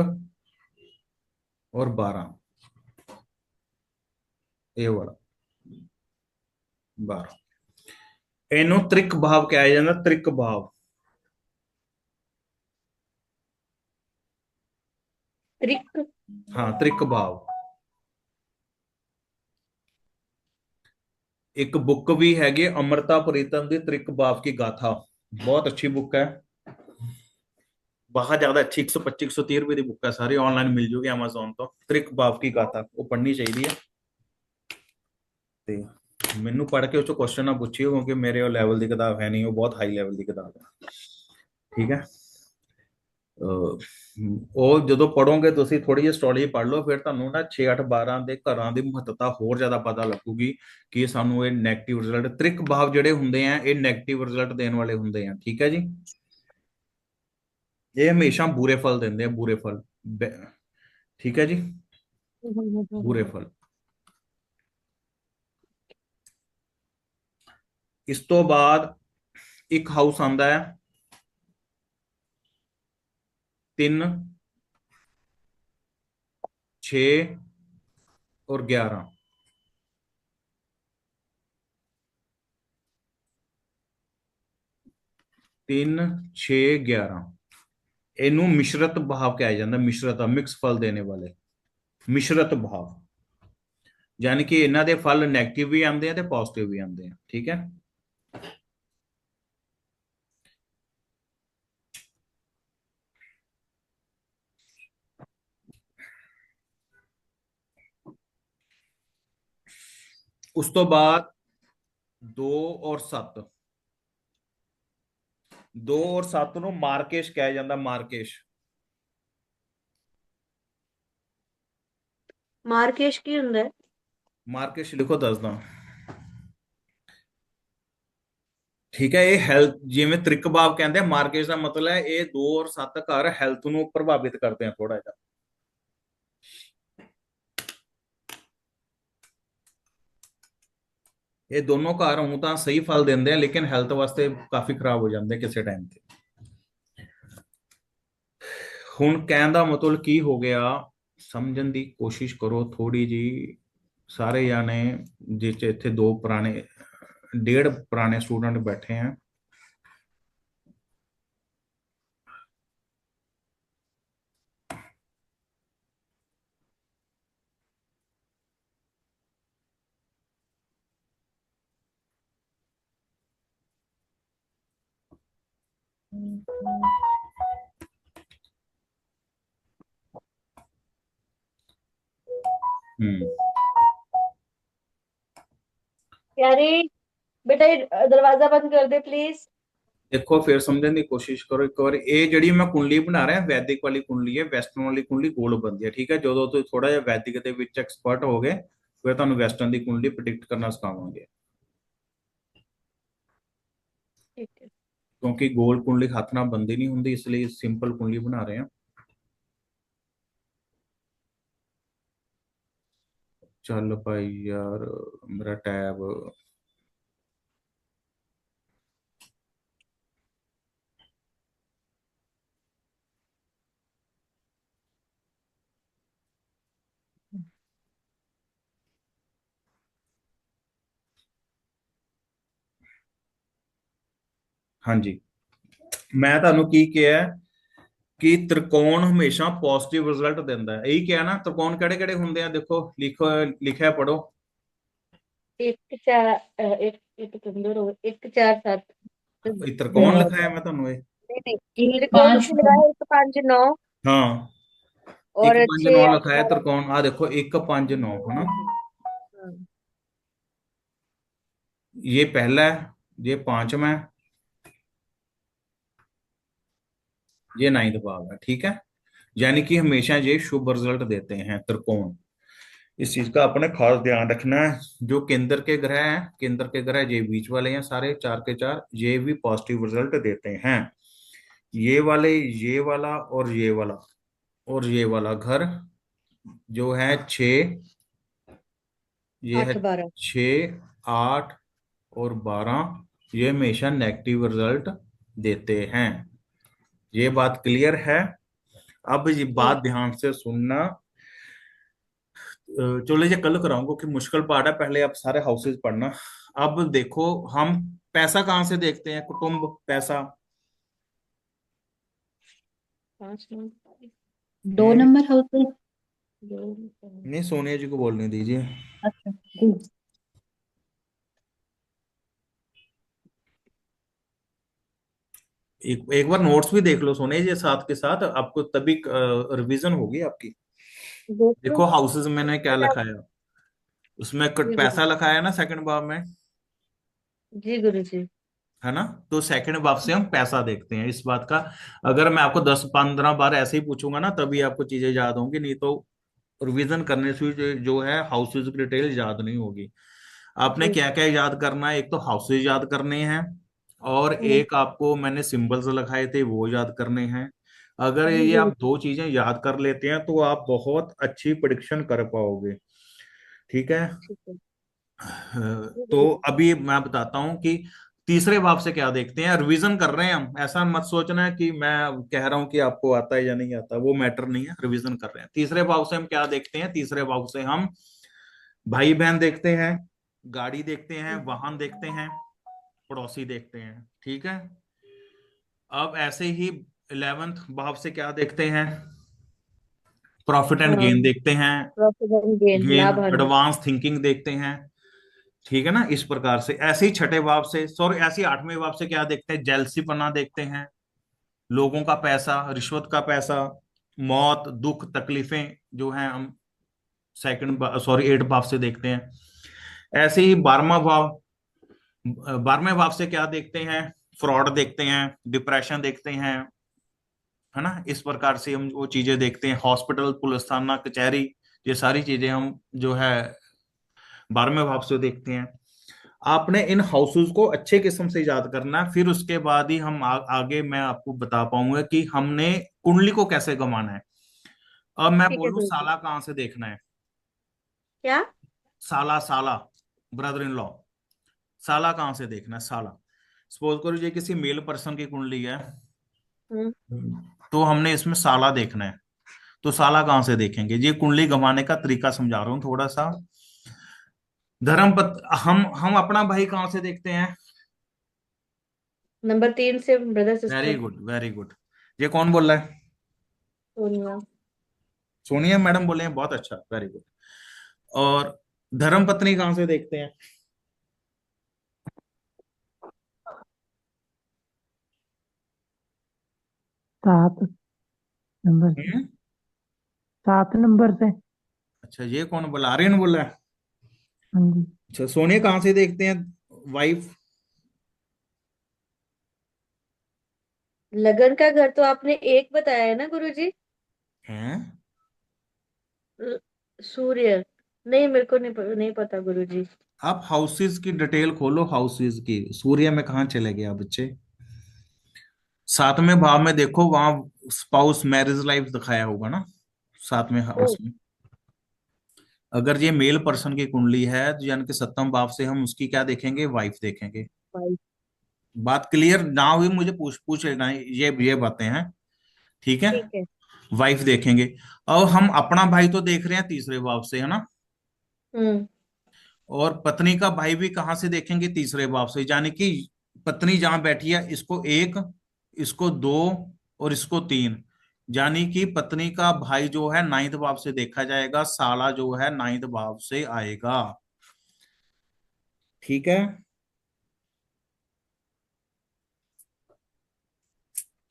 और 12, ਇਹ ਵਾਲਾ 12। ਇਹਨੂੰ ਤ੍ਰਿਕ ਭਾਵ ਕਿਹਾ ਜਾਂਦਾ। ਤ੍ਰਿਕ ਭਾਵ। त्रिक। ਹਾਂ, ਤ੍ਰਿਕ ਭਾਵ। ਇੱਕ ਬੁੱਕ ਵੀ ਹੈਗੀ ਅਮਰਤਾ ਪ੍ਰੀਤਮ ਦੀ ਤ੍ਰਿਕ ਭਾਵ की गाथा। ਬਹੁਤ ਅੱਛੀ ਬੁੱਕ ਹੈ, ਬਹੁਤ ਜ਼ਿਆਦਾ ਅੱਛੀ। 125 130 ਰੁਪਏ ਦੀ ਬੁੱਕ ਹੈ, ਸਾਰੀ ਆਨਲਾਈਨ ਮਿਲ ਜੂਗੀ Amazon ਤੋਂ। ਤ੍ਰਿਕ ਭਾਵ की गाथा ਉਹ ਪੜ੍ਹਨੀ ਚਾਹੀਦੀ ਹੈ। ਤੇ ਮੈਨੂੰ ਪੜ੍ਹ ਕੇ ਉਹ ਚੋਂ ਕੁਐਸਚਨ ਨਾ ਪੁੱਛਿਓ, ਕਿਉਂਕਿ ਮੇਰੇ ਉਹ ਲੈਵਲ ਦੀ ਕਿਤਾਬ ਹੈ ਨਹੀਂ, ਉਹ ਬਹੁਤ ਹਾਈ ਲੈਵਲ ਦੀ ਕਿਤਾਬ ਹੈ। ਠੀਕ ਹੈ। ਉਹ ਜਦੋਂ ਪੜੋਗੇ ਤੁਸੀਂ, ਥੋੜੀ ਜਿਹੀ ਐਸਟ੍ਰੋਲੋਜੀ ਪੜ੍ਹ ਲਓ, ਫਿਰ ਤੁਹਾਨੂੰ ਨਾ 6 8 12 ਦੇ ਘਰਾਂ ਦੀ ਮਹੱਤਤਾ ਹੋਰ ਜ਼ਿਆਦਾ ਪਤਾ ਲੱਗੂਗੀ ਕਿ ਸਾਨੂੰ ਇਹ ਨੈਗੇਟਿਵ ਰਿਜ਼ਲਟ, ਤ੍ਰਿਕ ਭਾਵ ਜਿਹੜੇ ਹੁੰਦੇ ਆ ਇਹ ਨੈਗੇਟਿਵ ਰਿਜ਼ਲਟ ਦੇਣ ਵਾਲੇ ਹੁੰਦੇ ਆ। ਠੀਕ ਹੈ ਜੀ, ਇਹ ਹਮੇਸ਼ਾ ਬੁਰੇ ਫਲ ਦਿੰਦੇ ਆ, ਬੁਰੇ ਫਲ। ਠੀਕ ਹੈ ਜੀ, ਬੁਰੇ ਫਲ। ਇਸ ਤੋਂ ਬਾਅਦ ਇੱਕ ਹਾਊਸ ਆਂਦਾ ਹੈ 3 6 और 11। 3 6 11 ਇਹਨੂੰ ਮਿਸ਼ਰਤ ਭਾਵ ਕਿਹਾ ਜਾਂਦਾ। ਮਿਸ਼ਰਤ, ਮਿਕਸ ਫਲ ਦੇਣੇ ਵਾਲੇ, ਮਿਸ਼ਰਤ ਭਾਵ। ਯਾਨੀ ਕਿ ਇਹਨਾਂ ਦੇ ਫਲ ਨੈਗੇਟਿਵ ਵੀ ਆਉਂਦੇ ਆ ਤੇ ਪੋਜ਼ਿਟਿਵ ਵੀ ਆਉਂਦੇ ਆ। ਠੀਕ ਹੈ। ਉਸ ਤੋਂ ਬਾਅਦ 2 और 7। 2 और 7 ਨੂੰ ਮਾਰਕੇਸ਼ ਕਿਹਾ ਜਾਂਦਾ। ਮਾਰਕੇਸ਼। मार्केश की ਹੁੰਦਾ ਹੈ? ਮਾਰਕੇਸ਼ ਲਿਖੋ, ਦੱਸਦਾ। ਠੀਕ ਹੈ। ਇਹ ਹੈਲਥ, ਜਿਵੇਂ ਤ੍ਰਿਕ ਭਾਵ ਕਹਿੰਦੇ ਆ, ਮਾਰਕੇਸ਼ ਦਾ ਮਤਲਬ ਹੈ ਇਹ 2 और 7 ਘਰ ਹੈਲਥ ਨੂੰ ਪ੍ਰਭਾਵਿਤ ਕਰਦੇ ਆ ਥੋੜਾ ਜਿਹਾ। ਇਹ ਦੋਨੋਂ ਘਰ ਹੁਣ ਤਾਂ ਸਹੀ ਫਲ ਦਿੰਦੇ ਆ, ਲੇਕਿਨ ਹੈਲਥ ਵਾਸਤੇ ਕਾਫੀ ਖਰਾਬ ਹੋ ਜਾਂਦੇ ਕਿਸੇ ਟਾਈਮ ਤੇ। ਹੁਣ ਕਹਿਣ ਦਾ ਮਤਲਬ ਕੀ ਹੋ ਗਿਆ, ਸਮਝਣ ਦੀ ਕੋਸ਼ਿਸ਼ ਕਰੋ ਥੋੜੀ ਜੀ ਸਾਰੇ ਜਾਣੇ। ਜਿਸ ਇੱਥੇ 2 ਪੁਰਾਣੇ 1.5 ਪੁਰਾਣੇ ਸਟੂਡੈਂਟ ਬੈਠੇ ਆ। प्यारे बेटा ये दरवाजा बंद कर दे प्लीज। देखो फिर समझने की कोशिश करो एक बार। ये ਜਿਹੜੀ ਮੈਂ ਕੁੰਡਲੀ ਬਣਾ ਰਿਹਾ ਵੈਦਿਕ ਵਾਲੀ ਕੁੰਡਲੀ ਹੈ, ਵੈਸਟਰਨ ਵਾਲੀ ਕੁੰਡਲੀ ਗੋਲ ਬਣਦੀ ਹੈ। ਠੀਕ ਹੈ। ਜਦੋਂ ਤੁਸੀਂ ਥੋੜਾ ਜਿਹਾ ਵੈਦਿਕ ਦੇ ਵਿੱਚ ਐਕਸਪਰਟ ਹੋ ਗਏ, ਫਿਰ ਤੁਹਾਨੂੰ ਵੈਸਟਰਨ ਦੀ ਕੁੰਡਲੀ ਪ੍ਰੈਡਿਕਟ ਕਰਨਾ ਸਿਖਾਵਾਂਗੇ। ठीक है। ਕਿਉਂਕਿ ਗੋਲ ਕੁੰਡਲੀ ਹੱਥ ਨਾਲ ਬੰਦੀ ਨਹੀਂ ਹੁੰਦੀ, ਇਸ ਲਈ ਸਿੰਪਲ ਕੁੰਡਲੀ ਬਣਾ ਰਹੇ ਹਾਂ। ਚੱਲ ਭਾਈ ਯਾਰ, ਮੇਰਾ ਟੈਬ। ਹਾਂਜੀ, ਮੈਂ ਤੁਹਾਨੂੰ ਕੀ ਕਿਹਾ ਕਿ ਤ੍ਰਿਕੋਣ ਹਮੇਸ਼ਾ ਪੋਜ਼ਿਟਿਵ ਰਿਜ਼ਲਟ ਦਿੰਦਾ ਹੈ। ਇਹੀ ਕਿਹਾ ਨਾ। ਤ੍ਰਿਕੋਣ ਕਿਹੜੇ ਕਿਹੜੇ ਹੁੰਦੇ ਆ? ਦੇਖੋ, ਲਿਖੋ, ਲਿਖਿਆ ਪੜੋ। 1 4 एक एक कमजोर हो 1 4 7। ਇਹ ਤ੍ਰਿਕੋਣ ਲਿਖਾਇਆ ਮੈਂ ਤੁਹਾਨੂੰ ਇਹ। नहीं नहीं एक त्रिकोण पाँच उसमें लगा है 1 5 9 ਹਾਂ, ਇੱਕ और 5 6 9 8 ਲਿਖਾਇਆ 12। ਤ੍ਰਿਕੋਣ। ਆ ਦੇਖੋ 1 5 9 ਹਨਾ। ये पहला है, ये पांचवा है, ये नाइन्थ भाव है। ठीक है, यानी कि हमेशा ये शुभ रिजल्ट देते हैं त्रिकोण। इस चीज का अपने खास ध्यान रखना है। जो केंद्र के ग्रह हैं, केंद्र के ग्रह ये बीच वाले हैं, सारे चार के चार, ये भी पॉजिटिव रिजल्ट देते हैं। ये वाले, ये वाला और ये वाला, और ये वाला घर जो है छ, ये है 8 12। 6 8 और 12, ये हमेशा नेगेटिव रिजल्ट देते हैं। ये बात क्लियर है? अब ये जी। बात ध्यान से सुनना। चलो ये कल कराऊंगा कि मुश्किल पार्ट है, पहले आप सारे हाउसेस पढ़ना। अब देखो, हम पैसा कहाँ से देखते हैं, कुटुंब पैसा। 5 9 दो हम्म, नंबर हाउस है। 2 नहीं, सोनिया जी को बोलने दीजिए। अच्छा जी। एक एक बार नोट्स भी देख लो सोनिया जी साथ के साथ, आपको तभी रिवीजन होगी आपकी। देख लो। देखो हाउसेस मैंने क्या लिखा है, उसमें जी गुरु। पैसा लिखा है ना सेकंड भाव में, जी गुरु जी। है ना? तो सेकंड भाव से हम पैसा देखते हैं इस बात का। अगर मैं आपको 10 15 बार ऐसे ही पूछूंगा ना, तभी आपको चीजें याद होंगी, नहीं तो रिवीजन करने से जो है हाउसेज की डिटेल याद नहीं होगी। आपने जी। क्या क्या याद करना है, एक तो हाउसेज याद करने हैं, और हम्म, एक आपको मैंने सिंबल्स लिखाए थे वो याद करने हैं। अगर जी ये गुरु आप जी। दो चीजें याद कर लेते हैं तो आप बहुत अच्छी प्रिडिक्शन कर पाओगे। ठीक है। ठीक है। जी गुरु तो जी। अभी मैं बताता हूँ कि तीसरे भाव से क्या देखते हैं। रिवीजन कर रहे हैं हम, ऐसा मत सोचना है कि मैं कह रहा हूँ कि आपको आता है या नहीं आता, वो मैटर नहीं है। रिवीजन कर रहे हैं। तीसरे भाव से हम क्या देखते हैं, तीसरे भाव से हम भाई बहन देखते हैं, गाड़ी देखते हैं, वाहन देखते हैं, पड़ोसी देखते हैं। ठीक है। अब ऐसे ही 11th भाव से क्या देखते हैं, प्रॉफिट एंड गेन देखते हैं, प्रॉफिट एंड गेन, गेन, लाभ हानि। एडवांस थिंकिंग देखते हैं। ठीक है ना, इस प्रकार से। ऐसे ही छठे भाव से, सॉरी, ऐसे ही 8वें भाव से क्या देखते हैं, जेलसी पना देखते हैं, लोगों का पैसा, रिश्वत का पैसा, मौत, दुख, तकलीफें जो हैं हम सेकंड, सॉरी, 8 भाव से देखते हैं। ऐसे ही 12वां भाव, 12वें भाव से क्या देखते हैं, फ्रॉड देखते हैं, डिप्रेशन देखते हैं, है ना? इस प्रकार से हम वो चीजें देखते हैं, हॉस्पिटल, पुलिस थाना, कचहरी, ये सारी चीजें हम जो है 12वें भाव से देखते हैं। आपने इन हाउसेस को अच्छे किस्म से याद करना है, फिर उसके बाद ही हम आगे मैं आपको बता पाऊंगा कि हमने कुंडली को कैसे गंवाना है। अब मैं ठीक है बोलूं गुरु जी। साला कहाँ से देखना है। क्या? साला, साला, ब्रदर इन लॉ, साला कहाँ से देखना है, साला। सपोज करो ये किसी मेल पर्सन की कुंडली है, हम्म। तो हमने इसमें साला देखना है। तो साला कहाँ से देखेंगे, ये कुंडली गंवाने का तरीका समझा रहा हूँ थोड़ा सा। धर्मपत, हम अपना भाई कहाँ से देखते हैं। नंबर 3 से brother very sister. Good, very good. ये कौन बोल रहा है? सोनिया। सोनिया मैडम बोले हैं, बहुत अच्छा, वेरी गुड। और धर्म पत्नी कहाँ से देखते हैं? 7 नंबर से। हम्म? 7 नंबर से। अच्छा, ये कौन बोला, आर्यन बोला है? हाँ जी। अच्छा, सोनिया कहाँ से देखते हैं, वाइफ? लगन का घर तो आपने एक बताया है ना गुरुजी। हैं? ल- सूर्य। नहीं, मेरे को नहीं पता गुरुजी। आप हाउसेस की डिटेल खोलो, हाउसेस की, सूर्य में कहाँ चले गए आप बच्चे? 7वें भाव में देखो, वहां स्पाउस, मैरिज लाइफ दिखाया होगा ना, 7वें ओ। हाउस में। अगर ये मेल पर्सन की कुंडली है तो यानी कि 7वें भाव से हम उसकी क्या देखेंगे, वाइफ देखेंगे। भाई। बात क्लियर ना हुई मुझे पूछ पूछ लेना, ये बातें हैं। ठीक है। ठीक है। वाइफ देखेंगे। और हम अपना भाई तो देख रहे हैं तीसरे भाव से, है ना? हम्म। और पत्नी का भाई भी कहाँ से देखेंगे, तीसरे भाव से, यानी कि पत्नी जहां बैठी है, इसको एक, इसको दो, और इसको तीन, यानी कि पत्नी का भाई जो है 9th भाव से देखा जाएगा, साला जो है 9th भाव से आएगा। ठीक है।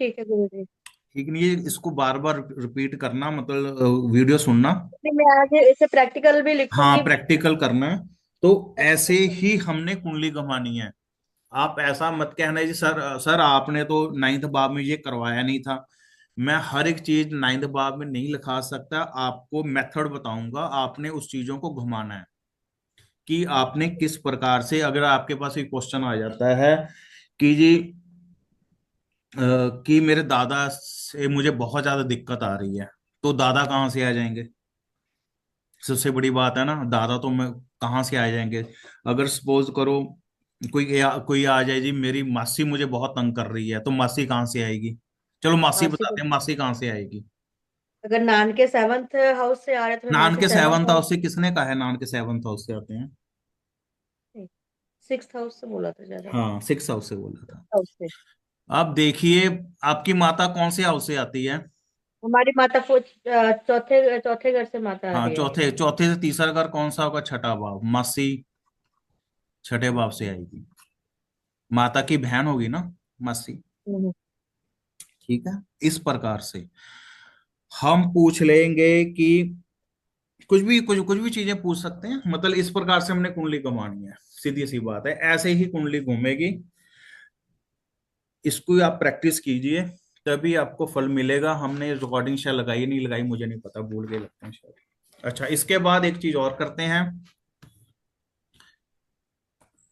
ठीक है गुरुजी। ठीक नहीं, ये इसको बार बार रिपीट करना, मतलब वीडियो सुनना। नहीं, मैं आगे इसे प्रैक्टिकल भी हाँ, लिखूंगी। प्रैक्टिकल करना है। तो ऐसे अच्छा। ही हमने कुंडली घुमानी है। आप ऐसा मत कहना जी सर, सर आपने तो नाइन्थ भाव में ये करवाया नहीं था। मैं हर एक चीज नाइन्थ भाव में नहीं लिखा सकता, आपको मेथड बताऊंगा, आपने उस चीजों को घुमाना है कि आपने किस प्रकार से। अगर आपके पास एक क्वेश्चन आ जाता है कि जी कि मेरे दादा से मुझे बहुत ज्यादा दिक्कत आ रही है, तो दादा कहाँ से आ जाएंगे? सबसे बड़ी बात है ना, दादा तो मैं कहाँ से आ जाएंगे? अगर सपोज करो कोई आ जाए जी, मेरी मासी मुझे बहुत तंग कर रही है, तो मासी कहाँ से आएगी? चलो मासी मासी को, बताते हैं, मासी कहाँ से आएगी? अगर नान के 7th हाउस से आ रहे तो नान वैसे के 7th सेवंथ हाउस, हाउस से किसने कहा है नान के सेवंथ हाउस से आते हैं? 6th हाउस से बोला था ज्यादा। हाँ, सिक्स हाउस से बोला था। हाउस से। अब देखिए, आपकी माता कौन से हाउस से आती है? हमारी माता चौथे चौथे घर से माता आ हाँ, रही है। चौथे चौथे से तीसरा घर कौन सा होगा? छठा भाव। मासी छठे भाव से आएगी, माता की बहन होगी ना मासी। हम्म। ठीक है, इस प्रकार से हम पूछ लेंगे कि कुछ भी चीजें पूछ सकते हैं, मतलब इस प्रकार से हमने कुंडली घुमानी है। सीधी सी बात है, ऐसे ही कुंडली घूमेगी। इसको आप प्रैक्टिस कीजिए, तभी आपको फल मिलेगा। हमने रिकॉर्डिंग शायद लगाई नहीं लगाई, मुझे नहीं पता, भूल गए लगते हैं शायद। अच्छा, इसके बाद एक चीज और करते हैं।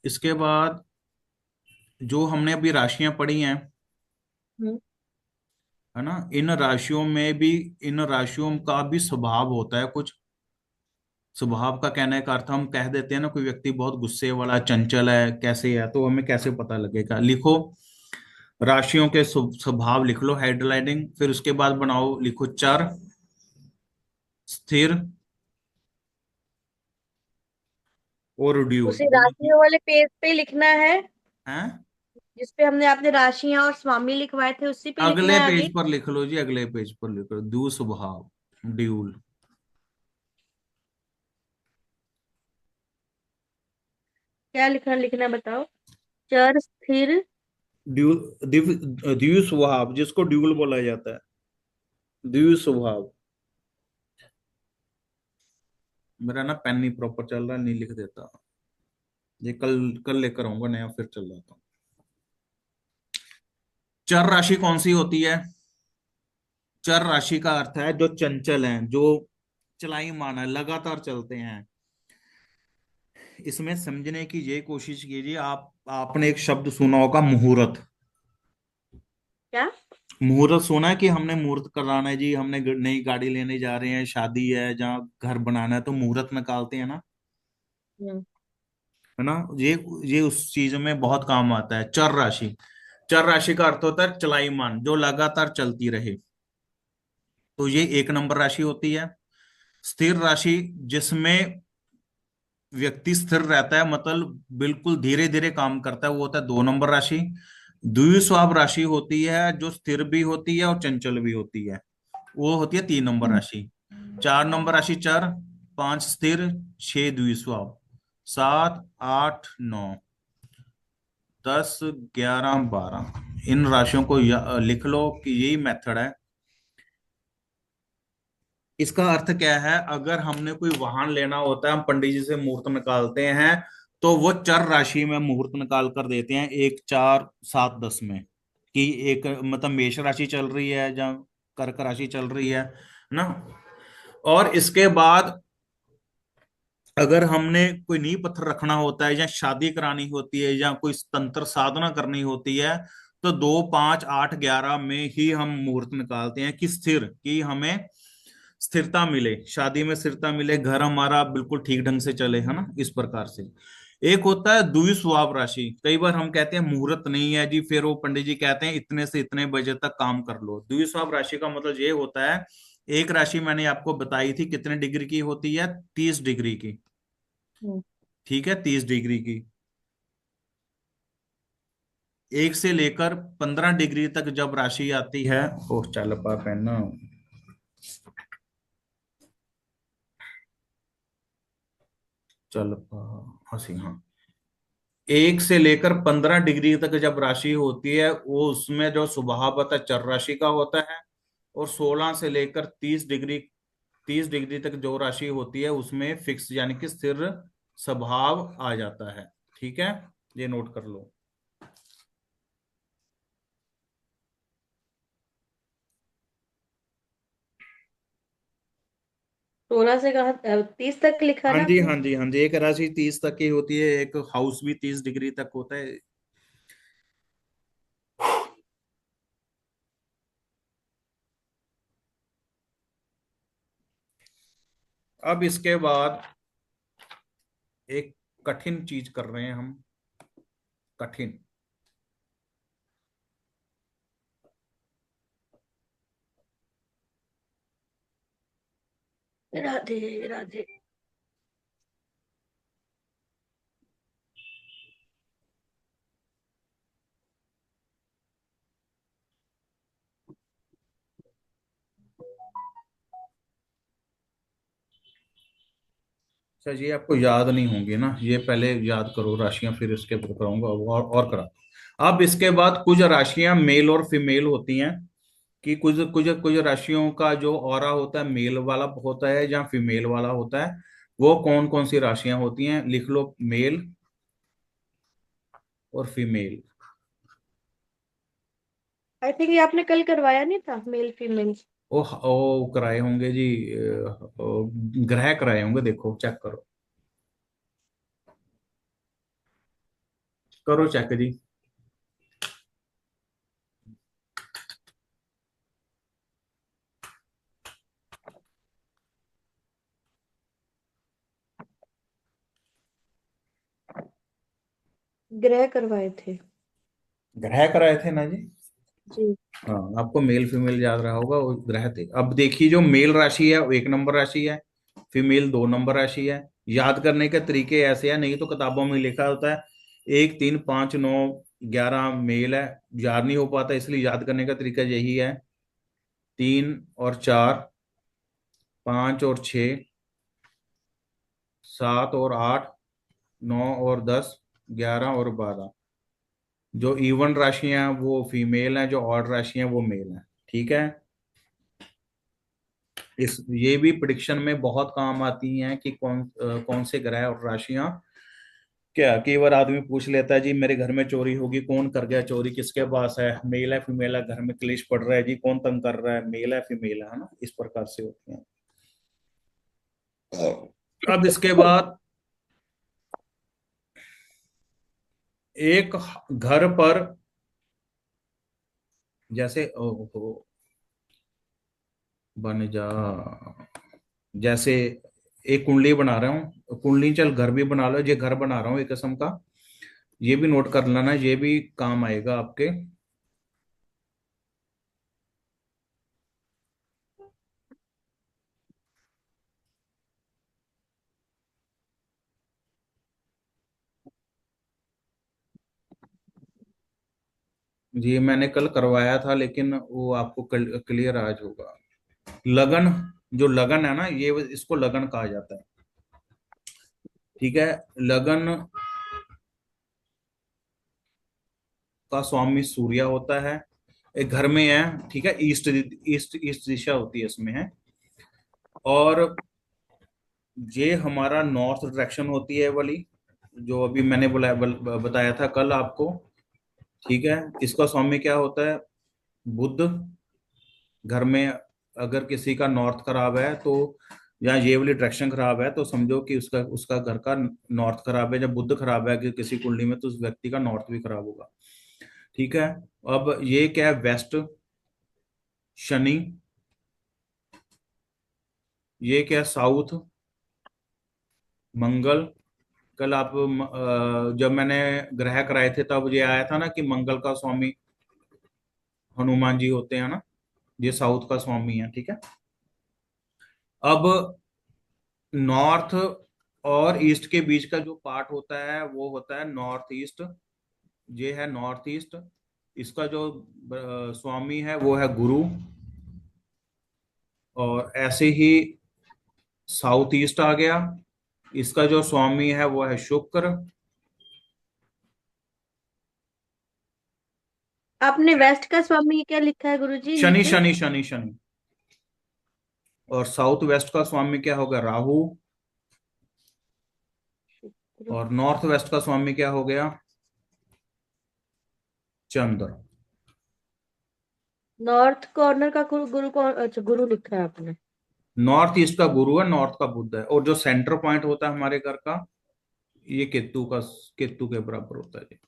इसके बाद जो हमने अभी राशियां पढ़ी हैं, हम्म। है ना, इन राशियों में भी, इन राशियों का भी स्वभाव होता है कुछ। स्वभाव का कहने का अर्थ, हम कह देते हैं ना कोई व्यक्ति बहुत गुस्से वाला, चंचल है, कैसे है, तो हमें कैसे पता लगेगा? लिखो, राशियों के स्वभाव लिख लो, हेडलाइनिंग। फिर उसके बाद बनाओ, लिखो चर, स्थिर और ड्यूल। उसे राशियों वाले पेज पे लिखना है, हैं? जिसपे हमने आपने राशियां और स्वामी लिखवाए थे उसी पे लिखना अगले है पेज अभी। पर लिख लो जी, अगले पेज पर लिख लो, द्यू स्वभाव, ड्यूल। क्या लिखना लिखना है बताओ। चर स्थिर। ड्यूल, द्यू स्वभाव जिसको ड्यूल बोला जाता है, द्यू स्वभाव। मेरा ना पेन नहीं प्रॉपर चल रहा, नहीं लिख देता। ये कल कल लेकर आऊंगा नया, फिर चल जाता हूँ। चर राशि कौन सी होती है? चर राशि का अर्थ है जो चंचल हैं, जो चलायमान है, लगातार चलते हैं। इसमें समझने की ये कोशिश कीजिए। आपने एक शब्द सुना होगा, मुहूर्त। क्या? मुहूर्त सुना है कि हमने मुहूर्त कराना है जी, हमने नई गाड़ी लेने जा रहे हैं, शादी है, जहाँ घर बनाना है, तो मुहूर्त निकालते हैं ना, हम्म। है ना। ये उस चीज में बहुत काम आता है। चर राशि, चर राशि का अर्थ होता है चलायमान, जो लगातार चलती रहे, तो ये एक नंबर राशि होती है। स्थिर राशि, जिसमें व्यक्ति स्थिर रहता है, मतलब बिल्कुल धीरे धीरे काम करता है, वो होता है 2 नंबर राशि। द्विस्वाव राशि होती है, जो स्थिर भी होती है और चंचल भी होती है, वो होती है 3 नंबर राशि। 4 नंबर राशि चर, 5 स्थिर, 6 द्विस्वाव, 7 8 9 10 11 12। इन राशियों को लिख लो कि यही मेथड है। इसका अर्थ क्या है? अगर हमने कोई वाहन लेना होता है, हम पंडित जी से मुहूर्त निकालते हैं, तो वो चर राशि में मुहूर्त निकाल कर देते हैं, 1 4 7 10 में, कि एक मतलब मेष राशि चल रही है या कर्क राशि चल रही है ना। और इसके बाद अगर हमने कोई नींव पत्थर रखना होता है, या शादी करानी होती है, या कोई तंत्र साधना करनी होती है, तो 2 5 8 11 में ही हम मुहूर्त निकालते हैं, कि स्थिर, कि हमें स्थिरता मिले, शादी में स्थिरता मिले, घर हमारा बिल्कुल ठीक ढंग से चले, है ना, इस प्रकार से। एक होता है द्विस्वाव राशि। कई बार हम कहते हैं मुहूर्त नहीं है जी, फिर वो पंडित जी कहते हैं इतने से इतने बजे तक काम कर लो। द्विस्वाव राशि का मतलब ये होता है, एक राशि मैंने आपको बताई थी कितने डिग्री की होती है, 30 डिग्री की। हम्म। ठीक है, 30 डिग्री की। 1 से लेकर 15 डिग्री तक जब राशि आती है, ओह चल पा पहना, चल पा हंसी, हाँ। 1 से लेकर 15 डिग्री तक जब राशि होती है, वो उसमें जो स्वभाव होता है चर राशि का होता है। और 16 से लेकर 30 डिग्री, 30 डिग्री तक जो राशि होती है, उसमें फिक्स यानी कि स्थिर स्वभाव आ जाता है। ठीक है, ये नोट कर लो। 16 से कहा 30 तक लिखा हाँ ना जी, आपने? हाँ जी, हाँ जी, एक राशि 30 तक की होती है, एक हाउस भी 30 डिग्री तक होता है। अब इसके बाद एक कठिन चीज कर रहे हैं हम, कठिन। राधे राधे। अच्छा, ये आपको याद नहीं होंगी ना, ये पहले याद करो राशियां, फिर इसके ऊपर कराऊंगा और करा। अब इसके बाद कुछ राशियां मेल और फीमेल होती हैं, कि कुछ कुछ कुछ राशियों का जो ऑरा होता है मेल वाला होता है या फीमेल वाला होता है। वो कौन कौन सी राशियां होती हैं, लिख लो, मेल और फीमेल। आई थिंक ये आपने कल करवाया नहीं था, मेल फीमेल? ओ कराए होंगे जी, ग्रह कराए होंगे, देखो चेक करो, करो चेक जी। ग्रह करवाए थे। ग्रह कराए थे ना जी। जी। हाँ, आपको मेल फीमेल याद रहा होगा, वो ग्रह थे। अब देखिए, जो मेल राशि है वो 1 नंबर राशि है, फीमेल 2 नंबर राशि है। याद करने के तरीके ऐसे हैं, नहीं तो किताबों में लिखा होता है 1 3 5 9 11 मेल है, याद नहीं हो पाता, इसलिए याद करने का तरीका यही है, 3 और 4, 5 और 6, 7 और 8, 9 और 10, 11 और 12। जो इवन राशियां हैं वो फीमेल हैं, जो ऑड राशियां हैं वो मेल हैं। ठीक है, इस ये भी प्रिडिक्शन में बहुत काम आती हैं कि कौन से ग्रह और राशियां। क्या कई बार आदमी पूछ लेता है जी, मेरे घर में चोरी होगी, कौन कर गया चोरी, किसके पास है, मेल है फीमेल है, घर में क्लेश पड़ रहा है जी, कौन तंग कर रहा है, मेल है फीमेल है ना, इस प्रकार से होती हैं। अब इसके बाद एक घर पर, जैसे बन जा, जैसे एक कुंडली बना रहा हूँ, कुंडली चल घर भी बना लो, ये घर बना रहा हूँ एक किस्म का, ये भी नोट कर लेना, ये भी काम आएगा आपके। ये मैंने कल करवाया था, लेकिन वो आपको क्लियर आज होगा। लगन, जो लगन है ना, ये इसको लगन कहा जाता है। ठीक है, लगन का स्वामी सूर्य होता है, एक घर में है। ठीक है, ईस्ट ईस्ट ईस्ट दिशा होती है इसमें है। और ये हमारा नॉर्थ डायरेक्शन होती है वाली, जो अभी मैंने बताया था कल आपको। ठीक है, इसका स्वामी क्या होता है, बुध। घर में अगर किसी का नॉर्थ खराब है तो, या ये वाली डायरेक्शन खराब है, तो समझो कि उसका उसका घर का नॉर्थ खराब है। जब बुध खराब है कि किसी कुंडली में, तो उस व्यक्ति का नॉर्थ भी खराब होगा। ठीक है, अब ये क्या है, वेस्ट शनि। ये क्या है, साउथ मंगल। कल आप जब मैंने ग्रह कराए थे तब ये आया था ना कि मंगल का स्वामी हनुमान जी होते हैं ना, ये साउथ का स्वामी है। ठीक है, अब नॉर्थ और ईस्ट के बीच का जो पार्ट होता है वो होता है नॉर्थ ईस्ट। ये है नॉर्थ ईस्ट, इसका जो स्वामी है वो है गुरु। और ऐसे ही साउथ ईस्ट आ गया, इसका जो स्वामी है वो है शुक्र। आपने वेस्ट का स्वामी क्या लिखा है गुरुजी शनि नीचे? शनि शनि शनि। और साउथ वेस्ट का स्वामी क्या होगा, राहु। और नॉर्थ वेस्ट का स्वामी क्या हो गया? चंद्र। नॉर्थ कॉर्नर का गुरु गुरु कौन, अच्छा गुरु लिखा है आपने। नॉर्थ ईस्ट का गुरु है, नॉर्थ का बुध है, और जो सेंटर पॉइंट होता है हमारे घर का, ये केतु के बराबर होता है जी।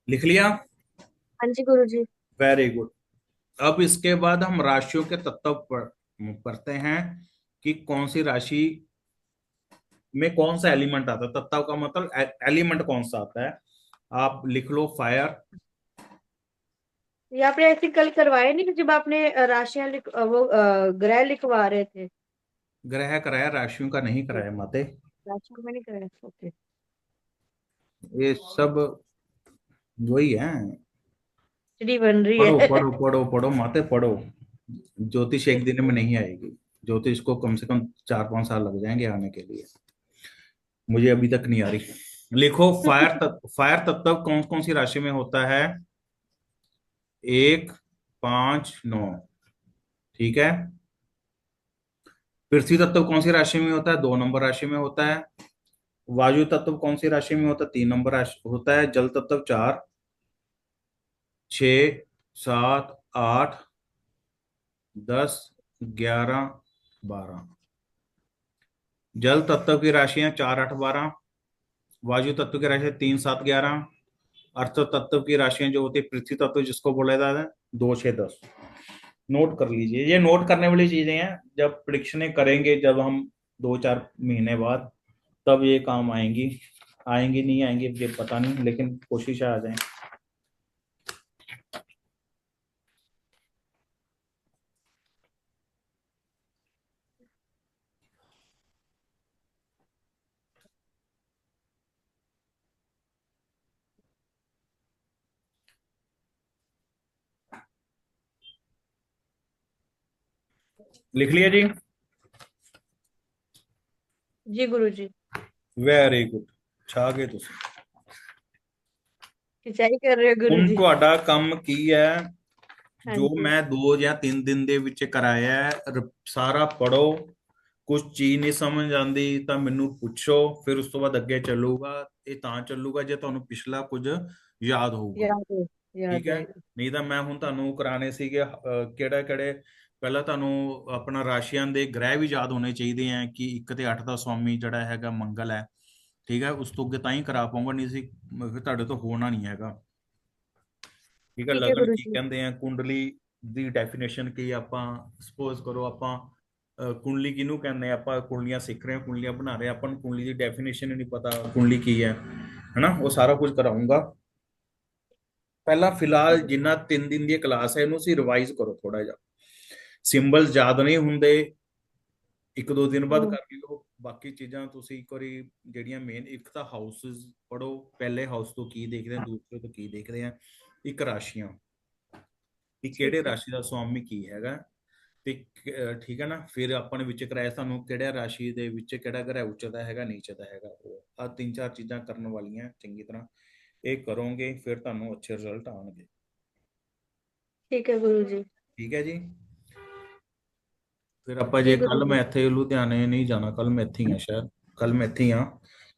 लिख लिया? हाँ जी गुरु जी। Very good. अब इसके बाद हम राशियों के तत्व पढ़ते हैं कि कौन सी राशि में कौन सा एलिमेंट आता है। तत्व का मतलब एलिमेंट कौन सा आता है। आप लिख लो फायर। ये आपने ऐसे कल करवाए नहीं कि जब आपने राशियां ग्रह लिखवा रहे थे। ग्रह कराया, राशियों का नहीं कराया माते। राशियों में नहीं कराया, ओके। ये सब वही है। खिचड़ी बन रही पढ़ो है। पढ़ो पढ़ो पढ़ो माते पढ़ो। ज्योतिष एक दिन में नहीं आएगी। ज्योतिष को कम से कम 4-5 साल लग जाएंगे आने के लिए। मुझे अभी तक नहीं आ रही। लिखो फायर तत्व कौन कौन सी राशि में होता है? 1, 5, 9। ठीक है। पृथ्वी तत्व कौन सी राशि में होता है? 2 नंबर राशि में होता है। वायु तत्व कौन सी राशि में होता है? 3 नंबर राशि होता है। जल तत्व 4, 6, 7, 8, 10, 11, 12। जल तत्व की राशियां 4, 8, 12। वायु तत्व की राशियां 3, 7, 11। अर्थ तत्व की राशियां जो होती है, पृथ्वी तत्व जिसको बोला जाता है, 2, 6, 10। नोट कर लीजिए, ये नोट करने वाली चीजें हैं। जब प्रिडिक्शनें करेंगे, जब हम 2-4 महीने बाद, तब ये काम आएंगी। आएंगी नहीं आएंगी ये पता नहीं, लेकिन कोशिश आ जाए। लिख लिया जी? जी गुरु जी। Very good. छा गए तुम। खिंचाई कर रहे हो गुरु ਹੁਣ जी। ਤੁਹਾਡਾ ਕੰਮ ਕੀ ਹੈ? हाँ ਜੋ जी। ਮੈਂ 2 ਜਾਂ 3 ਦਿਨ ਦੇ ਵਿੱਚ ਕਰਾਇਆ ਹੈ, ਸਾਰਾ ਪੜੋ। ਕੁਝ ਚੀਜ਼ ਨਹੀਂ ਸਮਝ ਆਉਂਦੀ ਤਾਂ ਮੈਨੂੰ ਪੁੱਛੋ, ਫਿਰ ਉਸ ਤੋਂ ਬਾਅਦ ਅੱਗੇ ਚੱਲੂਗਾ। ਇਹ ਤਾਂ ਚੱਲੂਗਾ ਜੇ ਤੁਹਾਨੂੰ ਪਿਛਲਾ ਕੁਝ ਯਾਦ ਹੋਊਗਾ। याद है, ਠੀਕ याद ਹੈ। आएगा। ਨਹੀਂ ਤਾਂ ਮੈਂ ਹੁਣ ਤੁਹਾਨੂੰ ਕਰਾਣੇ ਸੀਗੇ ਕਿਹੜਾ ਕਿਹੜੇ। ਪਹਿਲਾਂ ਤੁਹਾਨੂੰ ਆਪਣਾ ਰਾਸ਼ੀਆਂ ਦੇ ਗ੍ਰਹਿ ਵੀ ਯਾਦ ਹੋਣੇ ਚਾਹੀਦੇ ਆ ਕਿ 1 ਤੇ 8 ਦਾ ਸਵਾਮੀ ਜਿਹੜਾ ਹੈਗਾ ਮੰਗਲ ਹੈ। ਠੀਕ ਹੈ। ਉਸ ਤੋਂ ਅੱਗੇ ਤਾਂ ਹੀ ਕਰਾ ਪਾਉਂਗਾ, ਨਹੀਂ ਸੀ ਫਿਰ ਤੁਹਾਡੇ ਤੋਂ ਹੋਣਾ ਨਹੀਂ ਹੈਗਾ। ਠੀਕ ਹੈ। ठीक है ਲਗਨ गुरु ਕੀ जी। ਕਹਿੰਦੇ ਆ, ਕੁੰਡਲੀ ਦੀ ਡੈਫੀਨੇਸ਼ਨ ਕੀ ਆਪਾਂ ਸਪੋਜ਼ ਕਰੋ ਆਪਾਂ ਕੁੰਡਲੀ ਕਿਹਨੂੰ ਕਹਿੰਦੇ ਆ? ਆਪਾਂ ਕੁੰਡਲੀਆਂ ਸਿੱਖ ਰਹੇ ਹਾਂ, ਕੁੰਡਲੀਆਂ ਬਣਾ ਰਹੇ ਹਾਂ, ਆਪਾਂ ਨੂੰ ਕੁੰਡਲੀ ਦੀ ਡੈਫੀਨੇਸ਼ਨ ਹੀ ਨਹੀਂ ਪਤਾ ਕੁੰਡਲੀ ਕੀ ਹੈ। ਹਨਾ, ਉਹ ਸਾਰਾ ਕੁਝ ਕਰਾਉਂਗਾ। ਪਹਿਲਾਂ ਫਿਲਹਾਲ ਜਿੰਨਾ 3 ਦਿਨ ਦੀ ਕਲਾਸ ਹੈ, ਇਹਨੂੰ ਤੁਸੀਂ ਰਿਵਾਈਜ਼ ਕਰੋ ਥੋੜਾ ਜਿਹਾ। ਸਿੰਬਲ ਯਾਦ ਨਹੀਂ ਹੁੰਦੇ, 1-2 ਦਿਨ ਬਾਅਦ हम्म। ਕਰ ਲਿਓ। ਬਾਕੀ ਚੀਜ਼ਾਂ ਤੁਸੀਂ ਇੱਕ ਵਾਰੀ ਜਿਹੜੀਆਂ ਮੇਨ, ਇੱਕ ਤਾਂ ਹਾਊਸਸ ਪੜੋ, ਪਹਿਲੇ ਹਾਊਸ ਤੋਂ ਕੀ ਦੇਖਦੇ ਆ, ਦੂਸਰੇ ਤੋਂ ਕੀ ਦੇਖਦੇ ਆ। ਇੱਕ ਰਾਸ਼ੀਆਂ, ਕਿ ਕਿਹੜੇ ठीक है। ਰਾਸ਼ੀ ਦਾ ਸਵਾਮੀ ਕੀ ਹੈਗਾ। ਤੇ ਠੀਕ ਹੈ ਨਾ। ਫਿਰ ਆਪਾਂ ਨੇ ਵਿੱਚ ਕਰਾਇਆ ਤੁਹਾਨੂੰ ਕਿਹੜਾ ਰਾਸ਼ੀ ਦੇ ਵਿੱਚ ਕਿਹੜਾ ਗ੍ਰਹਿ ਉੱਚਦਾ ਹੈਗਾ, ਨੀਚਦਾ ਹੈਗਾ। ਉਹ ਆ 3-4 ਚੀਜ਼ਾਂ ਕਰਨ ਵਾਲੀਆਂ ਚੰਗੀ ਤਰ੍ਹਾਂ। ਇਹ ਕਰੋਗੇ ਫਿਰ ਤੁਹਾਨੂੰ ਅੱਛੇ ਰਿਜ਼ਲਟ ਆਉਣਗੇ। ठीक है गुरु जी। ਠੀਕ ਹੈ ਜੀ। ਫਿਰ ਆਪਾਂ जी ਜੇ गुरु ਕੱਲ जी। ਮੈਂ ਇੱਥੇ ਲੁਧਿਆਣੇ ਨਹੀਂ ਜਾਣਾ, ਕੱਲ ਮੈਂ ਇੱਥੇ ਹੀ ਆ ਸ਼ਾਇਦ। ਕੱਲ ਮੈਂ ਇੱਥੇ ਹੀ ਆ।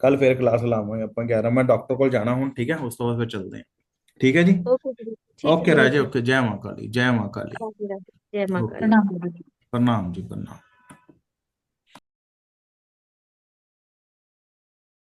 ਕੱਲ ਫਿਰ ਕਲਾਸ ਲਾਵਾਂਗੇ ਆਪਾਂ 11। ਮੈਂ ਡਾਕਟਰ ਕੋਲ ਜਾਣਾ ਹੁਣ। ਠੀਕ ਹੈ, ਉਸ ਤੋਂ ਬਾਅਦ ਫਿਰ ਚੱਲਦੇ ਹਾਂ। ਠੀਕ ਹੈ ਜੀ। ओके गुरु, ठीक है ਓਕੇ गुरु ਰਾਜੇ, जी। ਓਕੇ। जय मां काली, जय मां काली। राधे राधे, जय माँ ओके। काली। प्रणाम गुरु जी। प्रणाम जी, प्रणाम।